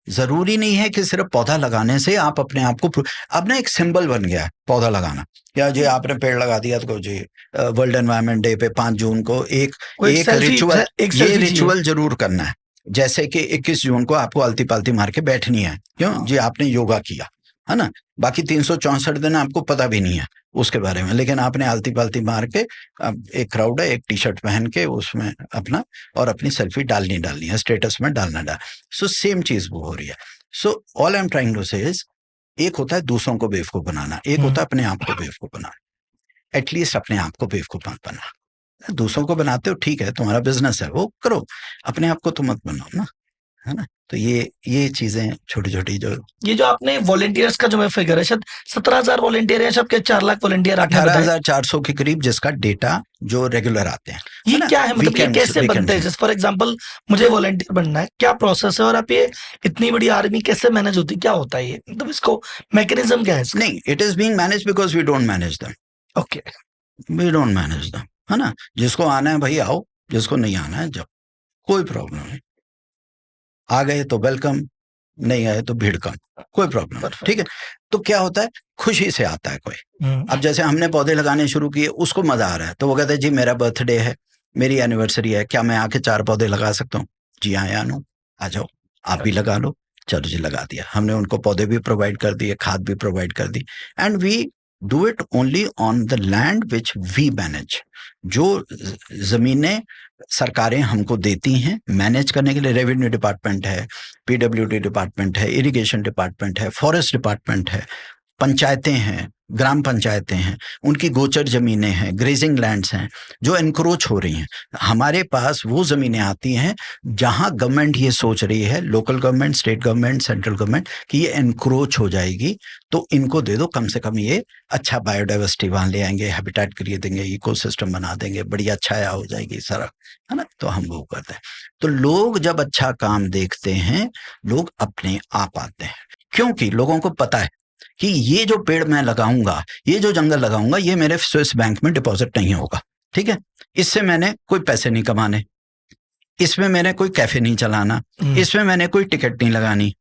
जरूरी नहीं है कि सिर्फ पौधा लगाने से आप अपने आप को, अब ना एक सिंबल बन गया है पौधा लगाना। क्या जी आपने पेड़ लगा दिया तो जी वर्ल्ड एनवायरनमेंट डे पे 5 जून को एक रिचुअल, ये रिचुअल जरूर करना है। जैसे कि 21 जून को आपको आलती पालती मार के बैठनी है, क्यों जी आपने योगा किया, है ना। बाकी 364 दिन आपको पता भी नहीं है उसके बारे में, लेकिन आपने आलती पालती मार के एक क्राउड है, एक टी शर्ट पहन के उसमें अपना और अपनी सेल्फी डालनी है, स्टेटस में डालना। सो सेम चीज वो हो रही है। So all I am trying to say is, एक होता है दूसरों को बेवकूफ बनाना, एक होता है अपने आप को बेवकूफ बनाना। एटलीस्ट अपने आप को बेवकूफ मत बना। दूसरों को बनाते हो ठीक है, तुम्हारा बिजनेस है वो करो, अपने आप को तो मत बनाओ ना, है ना। तो ये चीजें छोटी छोटी जो आपने वॉलंटियर्स का जो मैं फिगर है, शायद 17,000 वॉलंटियर है, सबके 4 लाख वॉलंटियर, 18,400 के करीब जिसका डेटा जो रेगुलर आते हैं। ये क्या है, मतलब ये कैसे बनते हैं? जैसे फॉर एग्जांपल मुझे वॉलंटियर बनना है, क्या प्रोसेस है, और आप ये इतनी बड़ी आर्मी कैसे मैनेज होती है, क्या होता है ये, मतलब इसको मैकेनिज्म क्या है इसका? नहीं, it is being manage because we don't manage them. Okay, we don't manage them, है ना। जिसको आना है भाई आओ, जिसको नहीं आना है जाओ, कोई प्रॉब्लम नहीं। आ गए तो वेलकम, नहीं आए तो भीड़ कम, कोई प्रॉब्लम नहीं। ठीक है, तो क्या होता है, खुशी से आता है कोई। अब जैसे हमने पौधे लगाने शुरू किए, उसको मजा आ रहा है तो वो कहते हैं जी मेरा बर्थडे है, मेरी एनिवर्सरी है, क्या मैं आके 4 पौधे लगा सकता हूँ? जी हाँ यानो, आ जाओ, आप भी लगा लो, चलो जी लगा दिया, हमने उनको पौधे भी प्रोवाइड कर दिए, खाद भी प्रोवाइड कर दी, and we do it only on the land which we manage. जो जमीनें सरकारें हमको देती हैं मैनेज करने के लिए, रेवेन्यू डिपार्टमेंट है, पीडब्ल्यूडी डिपार्टमेंट है, इरिगेशन डिपार्टमेंट है, फॉरेस्ट डिपार्टमेंट है, पंचायतें हैं, ग्राम पंचायतें हैं, उनकी गोचर ज़मीनें हैं, ग्रेजिंग लैंड्स हैं जो एनक्रोच हो रही हैं। हमारे पास वो ज़मीनें आती हैं जहां गवर्नमेंट ये सोच रही है, local government, state government, central government, कि ये एनक्रोच हो जाएगी तो इनको दे दो, कम से कम ये अच्छा बायोडाइवर्सिटी वहां ले आएंगे, हैबिटेट क्रिएट देंगे, इकोसिस्टम बना देंगे, बढ़िया छाया हो जाएगी सारा, है ना। तो हम वो करते हैं। तो लोग जब अच्छा काम देखते हैं, लोग अपने आप आते हैं, क्योंकि लोगों को पता है कि ये जो पेड़ मैं लगाऊंगा, ये जो जंगल लगाऊंगा, ये मेरे स्विस बैंक में डिपॉजिट नहीं होगा, ठीक है। इससे मैंने कोई पैसे नहीं कमाने, इसमें मैंने कोई कैफे नहीं चलाना, इसमें मैंने कोई टिकट नहीं लगानी।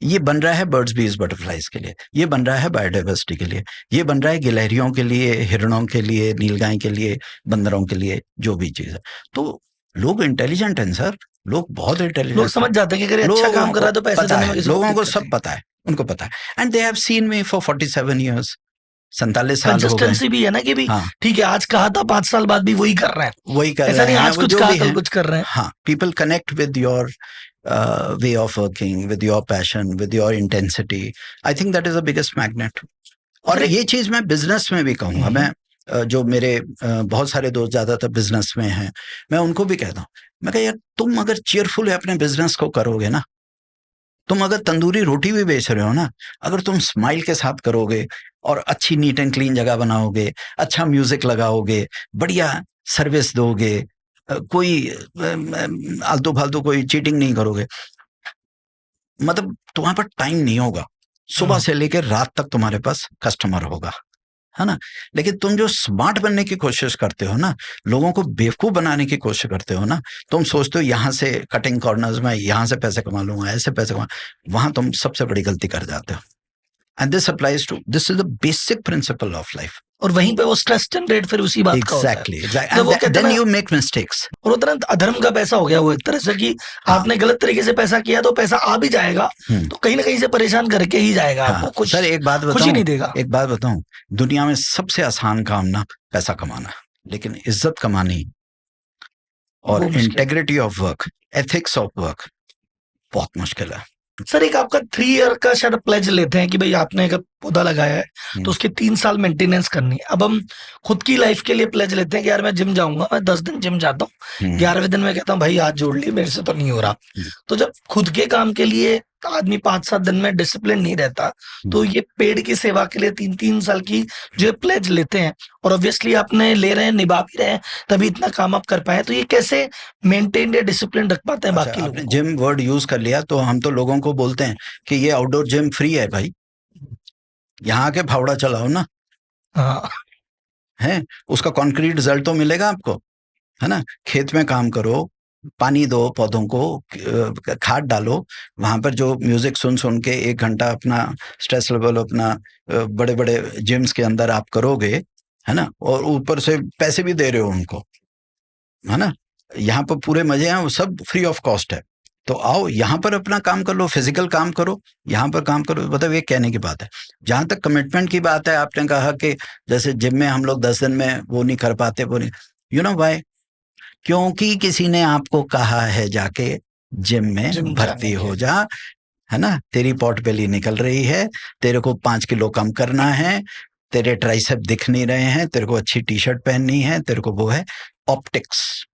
ये बन रहा है बर्ड्स बीज बटरफ्लाइज के लिए, ये बन रहा है बायोडाइवर्सिटी के लिए, ये बन रहा है गिलहरियों के लिए, हिरणों के लिए, नीलगाय के लिए, बंदरों के लिए, जो भी चीज है। तो लोग इंटेलिजेंट हैं सर, लोग बहुत इंटेलिजेंट, लोग समझ जाते हैं कि अगर अच्छा काम कर रहा है तो पैसे देने में लोगों को सब पता है, उनको पता है। And they have seen me for 47 years, 47 साल हो गए। भी है ना कि भी ठीक है, आज कहा था 5 साल बाद भी वही कर रहे हैं, वही कर रहे हैं, आज कुछ कहा कल कुछ कर रहे हैं। हाँ, people connect with your way of working, with your passion, with your intensity. I think that is the biggest magnet. और ये चीज मैं बिजनेस में भी कहूंगा, मैं जो मेरे बहुत सारे दोस्त ज्यादातर बिजनेस में हैं, मैं उनको भी कहता हूँ, मैं कह यार तुम अगर चीयरफुल अपने बिजनेस को करोगे ना, तुम अगर तंदूरी रोटी भी बेच रहे हो ना, अगर तुम स्माइल के साथ करोगे और अच्छी नीट एंड क्लीन जगह बनाओगे, अच्छा म्यूजिक लगाओगे, बढ़िया सर्विस दोगे, कोई आलतू फालतू कोई चीटिंग नहीं करोगे, मतलब तुम्हारे पास टाइम नहीं होगा, सुबह से लेकर रात तक तुम्हारे पास कस्टमर होगा, है ना। लेकिन तुम जो स्मार्ट बनने की कोशिश करते हो ना, लोगों को बेवकूफ बनाने की कोशिश करते हो ना, तुम सोचते हो यहाँ से कटिंग कॉर्नर्स में यहाँ से पैसे कमा लूंगा, ऐसे पैसे कमा, वहां तुम सबसे बड़ी गलती कर जाते हो। And this applies to, this is the basic principle of life. और वहीं पे वो स्ट्रेस जनरेट फिर उसी बात का होता है। Exactly. Then you make mistakes. और उतना अधर्म का पैसा हो गया वो एक तरह से कि आपने गलत तरीके से पैसा किया तो पैसा आ भी जाएगा तो कहीं ना कहीं से परेशान करके ही जाएगा आपको, कुछ सर एक बात खुशी नहीं देगा। एक बात बताऊं, दुनिया में सबसे आसान काम ना पैसा कमाना, लेकिन इज्जत कमानी और integrity of work, ethics of work बहुत मुश्किल है। सर एक आपका 3 ईयर का शायद प्लेज लेते हैं कि भाई आपने अगर पौधा लगाया है तो उसके 3 साल मेंटेनेंस करनी है। अब हम खुद की लाइफ के लिए प्लेज लेते हैं कि यार मैं जिम जाऊंगा, मैं 10 दिन जिम जाता हूँ, 11वें दिन में कहता हूँ भाई हाथ जोड़ लिए, मेरे से तो नहीं हो रहा। तो जब खुद के काम के लिए आदमी 5-7 दिन में डिसिप्लिन नहीं रहता, तो ये पेड़ की सेवा के लिए 3-3 साल की जो प्लेज लेते हैं, और ऑब्वियसली आपने ले रहे हैं, निभा भी रहे हैं, तभी इतना काम आप कर पाए, तो ये कैसे मेंटेन या डिसिप्लिन रख पाते हैं? बाकी आपने जिम वर्ड यूज कर लिया तो हम तो लोगों को बोलते हैं कि ये आउटडोर जिम फ्री है भाई, यहाँ के फावड़ा चलाओ ना, है उसका कॉन्क्रीट रिजल्ट तो मिलेगा आपको, है ना। खेत में काम करो, पानी दो पौधों को, खाद डालो, वहां पर जो म्यूजिक सुन सुन के 1 घंटा अपना स्ट्रेस लेवल अपना बड़े बड़े जिम्स के अंदर आप करोगे, है ना, और ऊपर से पैसे भी दे रहे हो उनको, है ना। यहाँ पर पूरे मजे हैं, वो सब फ्री ऑफ कॉस्ट है। तो आओ यहाँ पर अपना काम कर लो, फिजिकल काम करो, यहाँ पर काम करो, मतलब ये कहने की बात है। जहां तक कमिटमेंट की बात है, आपने कहा कि जैसे जिम में हम लोग 10 दिन में वो नहीं कर पाते, वो नहीं, यू नो व्हाई? क्योंकि किसी ने आपको कहा है जाके जिम में भर्ती हो जा, है ना, तेरी पॉट बेली निकल रही है, तेरे को 5 किलो कम करना है, तेरे ट्राइसेप दिख नहीं रहे हैं, तेरे को अच्छी टी शर्ट पहननी है, तेरे को वो है ऑप्टिक्स,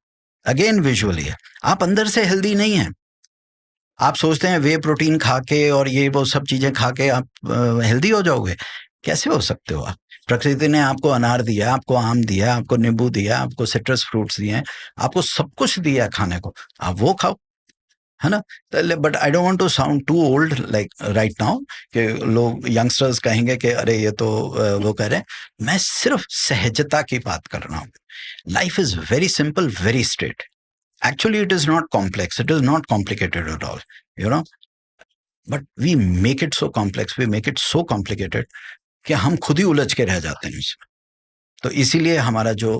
अगेन विजुअली है, आप अंदर से हेल्दी नहीं है। आप सोचते हैं वे प्रोटीन खा के और ये वो सब चीजें खा के आप हेल्दी हो जाओगे, कैसे हो सकते हो आप? प्रकृति ने आपको अनार दिया, आपको आम दिया, आपको नींबू दिया, आपको सिट्रस फ्रूट्स दिए, आपको सब कुछ दिया खाने को, आप वो खाओ, है ना। But I don't want to sound too old like right now कि लोग यंगस्टर्स कहेंगे कि अरे ये तो वो कह रहे हैं। मैं सिर्फ सहजता की बात कर रहा हूँ। Life is very simple, very straight. Actually, it is not complex. It is not complicated at all, you know. But we make it so complex. We make it so complicated कि हम खुद ही उलझ के रह जाते हैं इसमें। तो इसीलिए हमारा जो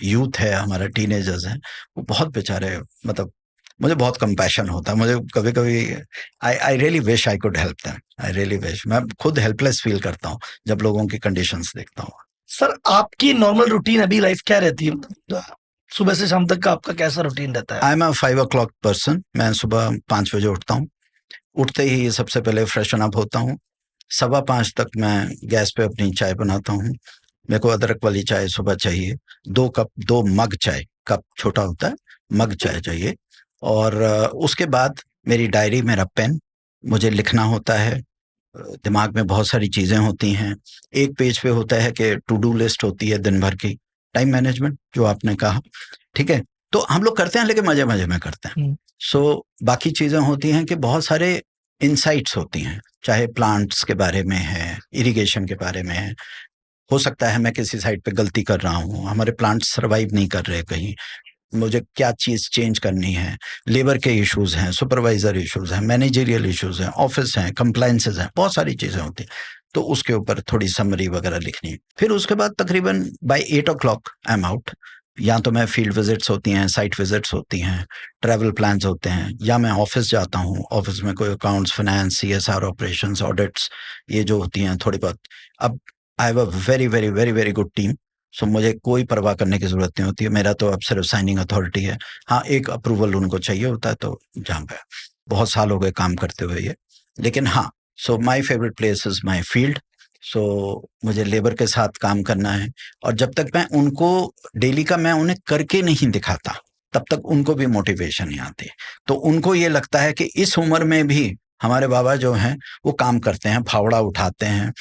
यूथ है, हमारा टीनेजर्स हैं, वो बहुत बेचारे मतलब मुझे बहुत कंपैशन होता है, मुझे कभी कभी I really wish I could help them, I really wish. मैं खुद हेल्पलेस फील करता हूँ जब लोगों की कंडीशंस देखता हूँ। सर आपकी नॉर्मल रूटीन अभी लाइफ क्या रहती है, सुबह से शाम तक का आपका कैसा रूटीन रहता है? आई एम अ 5 o'clock पर्सन। मैं सुबह 5 बजे उठता हूँ। उठते ही सबसे पहले फ्रेशन अप होता हूँ। 5:15 तक मैं गैस पे अपनी चाय बनाता हूँ। मेरे को अदरक वाली चाय सुबह चाहिए। 2 मग चाय, कप छोटा होता है, मग चाय चाहिए। और उसके बाद मेरी डायरी, मेरा पेन, मुझे लिखना होता है। दिमाग में बहुत सारी चीजें होती हैं। एक पेज पे होता है कि टू डू लिस्ट होती है दिन भर की, टाइम मैनेजमेंट जो आपने कहा, ठीक है, तो हम लोग करते हैं लेकिन मजे मजे में करते हैं। सो बाकी चीजें होती हैं कि बहुत सारे इंसाइट्स होती हैं, चाहे प्लांट्स के बारे में है, इरिगेशन के बारे में है। हो सकता है मैं किसी साइड पे गलती कर रहा हूँ, हमारे प्लांट्स सर्वाइव नहीं कर रहे कहीं, मुझे क्या चीज चेंज करनी है। लेबर के इश्यूज हैं, सुपरवाइजर इश्यूज हैं, मैनेजरियल इश्यूज हैं, ऑफिस हैं, कंप्लायंसेस हैं, बहुत सारी चीजें होती हैं। तो उसके ऊपर थोड़ी समरी वगैरह लिखनी है। फिर उसके बाद तकरीबन bye 8 o'clock I am out. या तो मैं फील्ड विजिट्स होती हैं, साइट विजिट्स होती हैं, ट्रैवल प्लान्स होते हैं, या मैं ऑफिस जाता हूँ। ऑफिस में कोई accounts, finance, CSR operations, audits, ये जो होती हैं थोड़ी बहुत। अब I have a very very very very good team, so मुझे कोई परवाह करने की जरूरत नहीं होती है। मेरा तो अब सिर्फ साइनिंग अथॉरिटी है। हाँ, एक अप्रूवल उनको चाहिए होता है, तो जहाँ पे बहुत साल हो गए काम करते हुए ये। लेकिन हाँ, so my favourite place is my field. So मुझे लेबर के साथ काम करना है, और जब तक मैं उनको डेली का मैं उन्हें करके नहीं दिखाता तब तक उनको भी मोटिवेशन नहीं आती। तो उनको ये लगता है कि इस उम्र में भी हमारे बाबा जो हैं वो काम करते हैं, फावड़ा उठाते हैं,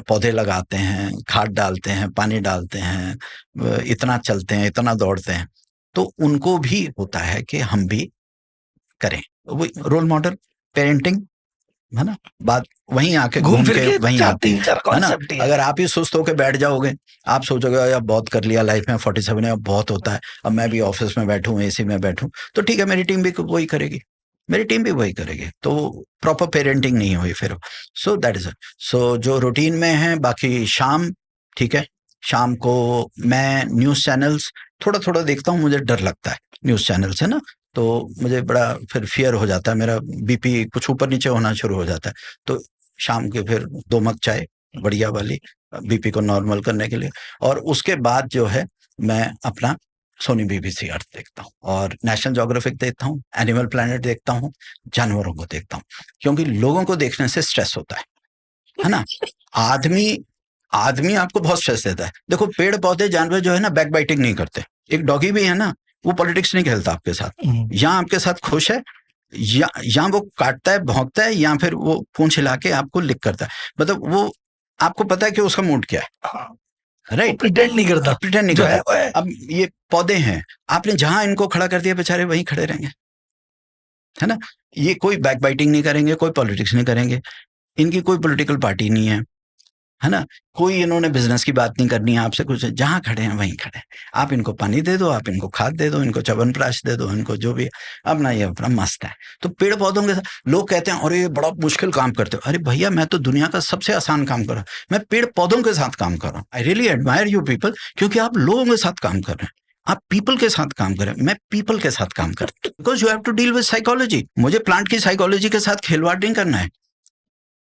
पौधे लगाते हैं, खाद डालते हैं, पानी डालते हैं, इतना चलते हैं, इतना दौड़ते हैं। तो उनको भी होता है कि हम भी करें। वो रोल मॉडल पेरेंटिंग है ना, बात वहीं आके घूम के वहीं आती है ना। अगर आप ही सुस्त होकर बैठ जाओगे, आप सोचोगे यार बहुत कर लिया लाइफ में, 47 है, अब बहुत होता है, अब मैं भी ऑफिस में बैठूं, AC में बैठूं, तो ठीक है मेरी टीम भी वही करेगी, मेरी टीम भी वही करेगी, तो प्रॉपर पेरेंटिंग नहीं हुई फिर। सो दैट इज, सो जो रूटीन में है। बाकी शाम, ठीक है, शाम को मैं न्यूज चैनल्स थोड़ा थोड़ा देखता हूँ। मुझे डर लगता है न्यूज चैनल से ना, तो मुझे बड़ा फिर फियर हो जाता है, मेरा BP कुछ ऊपर नीचे होना शुरू हो जाता है। तो शाम के फिर 2 मग चाय बढ़िया वाली, BP को नॉर्मल करने के लिए। और उसके बाद जो है मैं अपना सोनी BBC अर्थ देखता हूँ, और नेशनल ज्योग्राफिक देखता हूँ, एनिमल प्लैनेट देखता हूँ, जानवरों को देखता हूँ, क्योंकि लोगों को देखने से स्ट्रेस होता है ना। आदमी आपको बहुत स्ट्रेस देता है। देखो पेड़ पौधे जानवर जो है ना, बैक बाइटिंग नहीं करते। एक डॉगी भी है ना, वो पॉलिटिक्स नहीं खेलता आपके साथ, या आपके साथ खुश है, या वो काटता है, भौंकता है, या फिर वो पूंछ हिला के आपको लिक करता है। मतलब वो आपको पता है कि उसका मूड क्या है, राइट। प्रिटेंड नहीं करता, प्रिटेंड नहीं करता। अब ये पौधे हैं, आपने जहां इनको खड़ा कर दिया बेचारे वहीं खड़े रहेंगे, है ना। ये कोई बैक बाइटिंग नहीं करेंगे, कोई पॉलिटिक्स नहीं करेंगे, इनकी कोई पॉलिटिकल पार्टी नहीं है ना। कोई इन्होंने बिजनेस की बात नहीं करनी है आपसे, कुछ जहां खड़े हैं वहीं खड़े हैं। आप इनको पानी दे दो, आप इनको खाद दे दो, इनको च्यवनप्राश दे दो, इनको जो भी, अपना ये अपना मस्त है। तो पेड़ पौधों के साथ लोग कहते हैं अरे ये बड़ा मुश्किल काम करते हो। अरे भैया, मैं तो दुनिया का सबसे आसान काम कर रहा हूँ, मैं पेड़ पौधों के साथ काम कर रहा हूँ। I really admire you people, क्योंकि आप लोगों के साथ काम कर रहे हैं, आप पीपल के साथ काम करें। मैं पीपल के साथ काम करता हूँ, because you have to deal with psychology. मुझे प्लांट की साइकोलॉजी के साथ खिलवाड़ नहीं करना है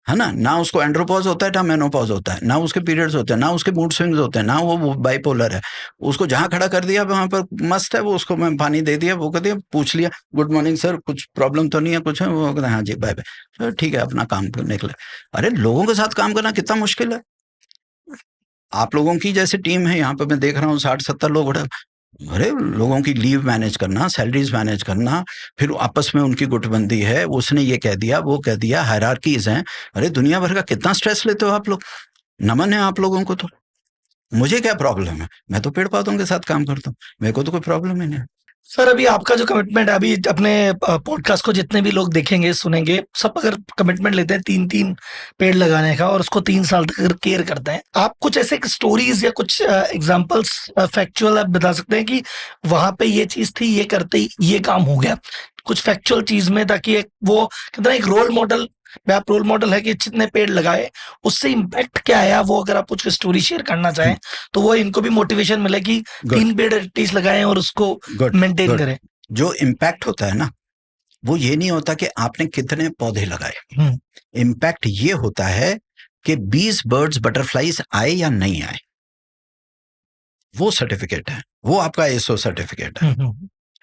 ना। ना उसको एंड्रोपॉज होता है, ना मेनोपॉज होता है, ना उसके पीरियड्स होते हैं, ना उसके मूड स्विंग्स होते हैं, ना वो बाइपोलर है। उसको जहां खड़ा कर दिया वहां पर मस्त है वो, उसको मैं पानी दे दिया, वो कहती है, पूछ लिया गुड मॉर्निंग सर, कुछ प्रॉब्लम तो नहीं है, कुछ है, वो कहते हैं हाँ जी बाय बाय, ठीक है अपना काम करने के लिए। अरे लोगों के साथ काम करना कितना मुश्किल है। आप लोगों की जैसे टीम है यहाँ पे, मैं देख रहा हूँ 60-70 लोग। अरे लोगों की लीव मैनेज करना, सैलरीज मैनेज करना, फिर आपस में उनकी गुटबंदी है, उसने ये कह दिया, वो कह दिया, हायरार्कीज हैं। अरे दुनिया भर का कितना स्ट्रेस लेते हो आप लोग। नमन है आप लोगों को। तो मुझे क्या प्रॉब्लम है, मैं तो पेड़ पौधों के साथ काम करता हूँ, मेरे को तो कोई प्रॉब्लम ही नहीं। सर अभी आपका जो कमिटमेंट है, अभी अपने पॉडकास्ट को जितने भी लोग देखेंगे सुनेंगे, सब अगर कमिटमेंट लेते हैं 3-3 पेड़ लगाने का, और उसको 3 साल तक अगर केयर करते हैं, आप कुछ ऐसे स्टोरीज या कुछ एग्जांपल्स फैक्चुअल आप बता सकते हैं कि वहां पे ये चीज थी, ये करते ही ये काम हो गया, कुछ फैक्चुअल चीज में, ताकि एक वो कितना एक रोल मॉडल, आप रोल मॉडल है कि जितने पेड़ लगाए उससे इम्पैक्ट क्या आया, वो अगर आप कुछ स्टोरी शेयर करना चाहें तो वो इनको भी मोटिवेशन मिले कि 3 पेड़ एटलीस्ट लगाएं और उसको मेंटेन करें। जो इम्पैक्ट होता है ना, वो ये नहीं होता कि आपने कितने पौधे लगाए, इम्पैक्ट ये होता है कि 20 बर्ड्स बटरफ्लाईज आए या नहीं आए, वो सर्टिफिकेट है, वो आपका ISO सर्टिफिकेट है।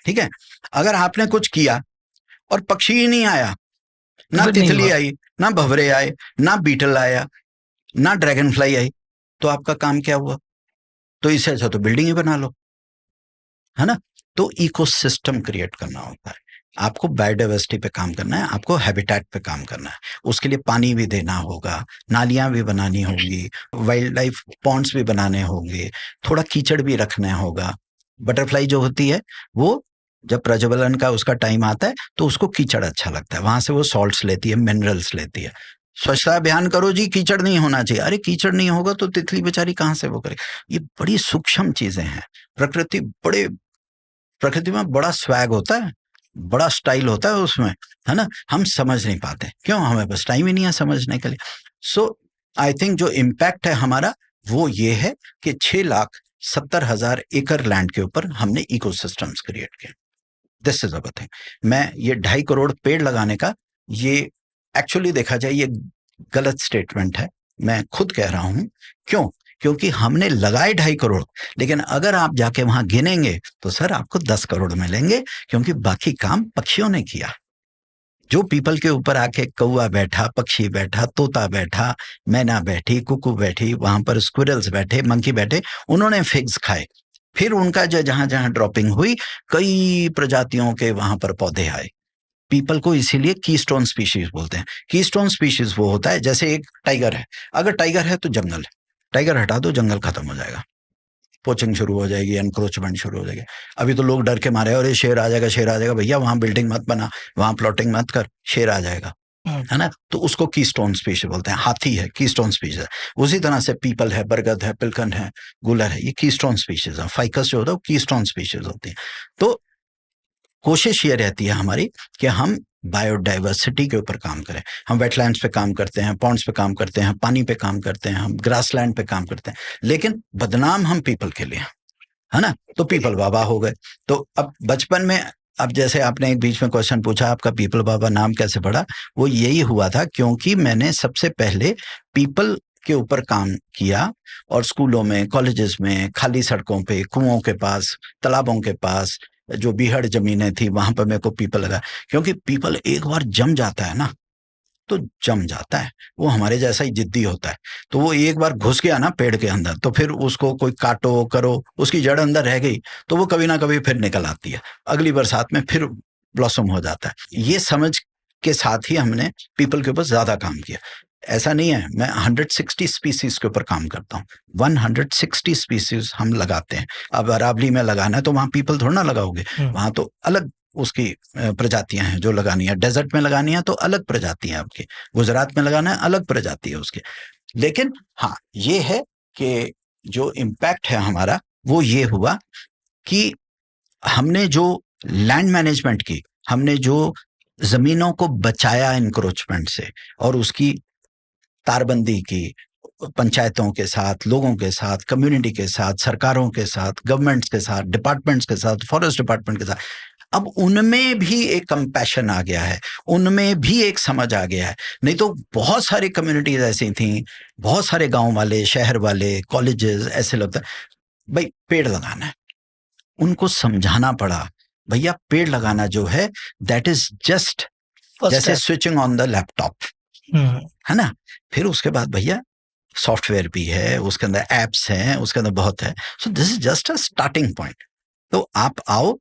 ठीक है, अगर आपने कुछ किया और पक्षी ही नहीं आया, ना तितली आई, ना भंवरे आए, ना बीटल आया, ना ड्रैगन फ्लाई आई, तो आपका काम क्या हुआ? तो इससे अच्छा तो बिल्डिंग ही बना लो, है ना। तो इकोसिस्टम क्रिएट करना होता है, आपको बायोडाइवर्सिटी पे काम करना है, आपको हैबिटेट पे काम करना है, उसके लिए पानी भी देना होगा, नालियां भी बनानी होंगी, वाइल्ड लाइफ पॉन्ड्स भी बनाने होंगे, थोड़ा कीचड़ भी रखना होगा। बटरफ्लाई जो होती है वो जब प्रज्वलन का उसका टाइम आता है तो उसको कीचड़ अच्छा लगता है, वहां से वो सॉल्ट्स लेती है, मिनरल्स लेती है। स्वच्छता अभियान करो जी, कीचड़ नहीं होना चाहिए, अरे कीचड़ नहीं होगा तो तितली बेचारी कहाँ से वो करे। ये बड़ी सूक्ष्म चीजें हैं, प्रकृति में बड़ा स्वैग होता है, बड़ा स्टाइल होता है उसमें, है ना। हम समझ नहीं पाते, क्यों? हमें बस टाइम ही नहीं है समझने के लिए। सो आई थिंक जो इम्पैक्ट है हमारा वो ये है कि 6,70,000 एकड़ लैंड के ऊपर हमने इकोसिस्टम्स क्रिएट किए। This is a thing. मैं ये 2.5 करोड़ पेड़ लगाने का, ये एक्चुअली देखा जाए ये गलत स्टेटमेंट है, मैं खुद कह रहा हूं। क्यों? क्योंकि हमने लगाए 2.5 करोड़, लेकिन अगर आप जाके वहां गिनेंगे तो सर आपको 10 करोड़ मिलेंगे, क्योंकि बाकी काम पक्षियों ने किया। जो पीपल के ऊपर आके कौआ बैठा, पक्षी बैठा, तोता बैठा, मैना बैठी, कुकू बैठी, वहां पर स्क्विरल्स बैठे, मंकी बैठे, उन्होंने फिग्स खाए, फिर उनका जो जहां जहां ड्रॉपिंग हुई कई प्रजातियों के वहां पर पौधे आए। पीपल को इसीलिए कीस्टोन स्पीशीज बोलते हैं। कीस्टोन स्पीशीज वो होता है जैसे एक टाइगर है, अगर टाइगर है तो जंगल है, टाइगर हटा दो जंगल खत्म हो जाएगा, पोचिंग शुरू हो जाएगी, एनक्रोचमेंट शुरू हो जाएगी। अभी तो लोग डर के मारे और ये शेर आ जाएगा, शेर आ जाएगा। भैया वहां बिल्डिंग मत बना, वहां प्लॉटिंग मत कर, शेर आ जाएगा, है ना। तो उसको कीस्टोन स्पीशीज बोलते हैं। हाथी है, कीस्टोन स्पीशीज है। उसी तरह से पीपल है, बरगद है, पिलकन है, गुलर है, ये कीस्टोन स्पीशीज है। फाइकस जो होता है वो कीस्टोन स्पीशीज होती है। तो कोशिश ये रहती है हमारी कि हम बायोडाइवर्सिटी के ऊपर काम करें। हम वेटलैंड्स पे काम करते हैं, पॉन्ड्स पे काम करते हैं, पानी पे काम करते हैं, हम ग्रासलैंड पे काम करते हैं, लेकिन बदनाम हम पीपल के लिए, है ना। तो पीपल बाबा हो गए। तो अब बचपन में, अब जैसे आपने एक बीच में क्वेश्चन पूछा आपका पीपल बाबा नाम कैसे पड़ा, वो यही हुआ था क्योंकि मैंने सबसे पहले पीपल के ऊपर काम किया, और स्कूलों में, कॉलेजेस में, खाली सड़कों पे, कुओं के पास, तालाबों के पास जो बीहड़ जमीनें थी वहां पर मेरे को पीपल लगा। क्योंकि पीपल एक बार जम जाता है ना तो जम जाता है, वो हमारे जैसा ही जिद्दी होता है। तो वो एक बार घुस गया ना पेड़ के अंदर तो फिर उसको कोई काटो करो, उसकी जड़ अंदर रह गई तो वो कभी ना कभी फिर निकल आती है, अगली बरसात में फिर ब्लॉसम हो जाता है। ये समझ के साथ ही हमने पीपल के ऊपर ज्यादा काम किया। ऐसा नहीं है, मैं 160 स्पीसीज के ऊपर काम करता हूँ। 160 स्पीसीज हम लगाते हैं। अब अरावली में लगाना है तो वहां पीपल थोड़ा ना लगाओगे, वहां तो अलग उसकी प्रजातियां हैं जो लगानी है। डेजर्ट में लगानी है तो अलग प्रजातियां आपकी, गुजरात में लगाना है अलग प्रजाति है उसकी। लेकिन हाँ, ये है कि जो इम्पैक्ट है हमारा वो ये हुआ कि हमने जो लैंड मैनेजमेंट की, हमने जो जमीनों को बचाया इंक्रोचमेंट से, और उसकी तारबंदी की पंचायतों के साथ, लोगों के साथ, कम्युनिटी के साथ, सरकारों के साथ, गवर्नमेंट्स के साथ, डिपार्टमेंट्स के साथ, फॉरेस्ट डिपार्टमेंट के साथ, अब उनमें भी एक कंपैशन आ गया है, उनमें भी एक समझ आ गया है। नहीं तो बहुत सारी कम्युनिटीज ऐसी थी, बहुत सारे गांव वाले, शहर वाले, कॉलेजेस, ऐसे लगता है भाई पेड़ लगाना है, उनको समझाना पड़ा भैया पेड़ लगाना जो है दैट इज जस्ट जैसे स्विचिंग ऑन द लैपटॉप, है ना। फिर उसके बाद भैया सॉफ्टवेयर भी है, उसके अंदर एप्स हैं, उसके अंदर बहुत है। सो this is just a starting point. तो आप आओ,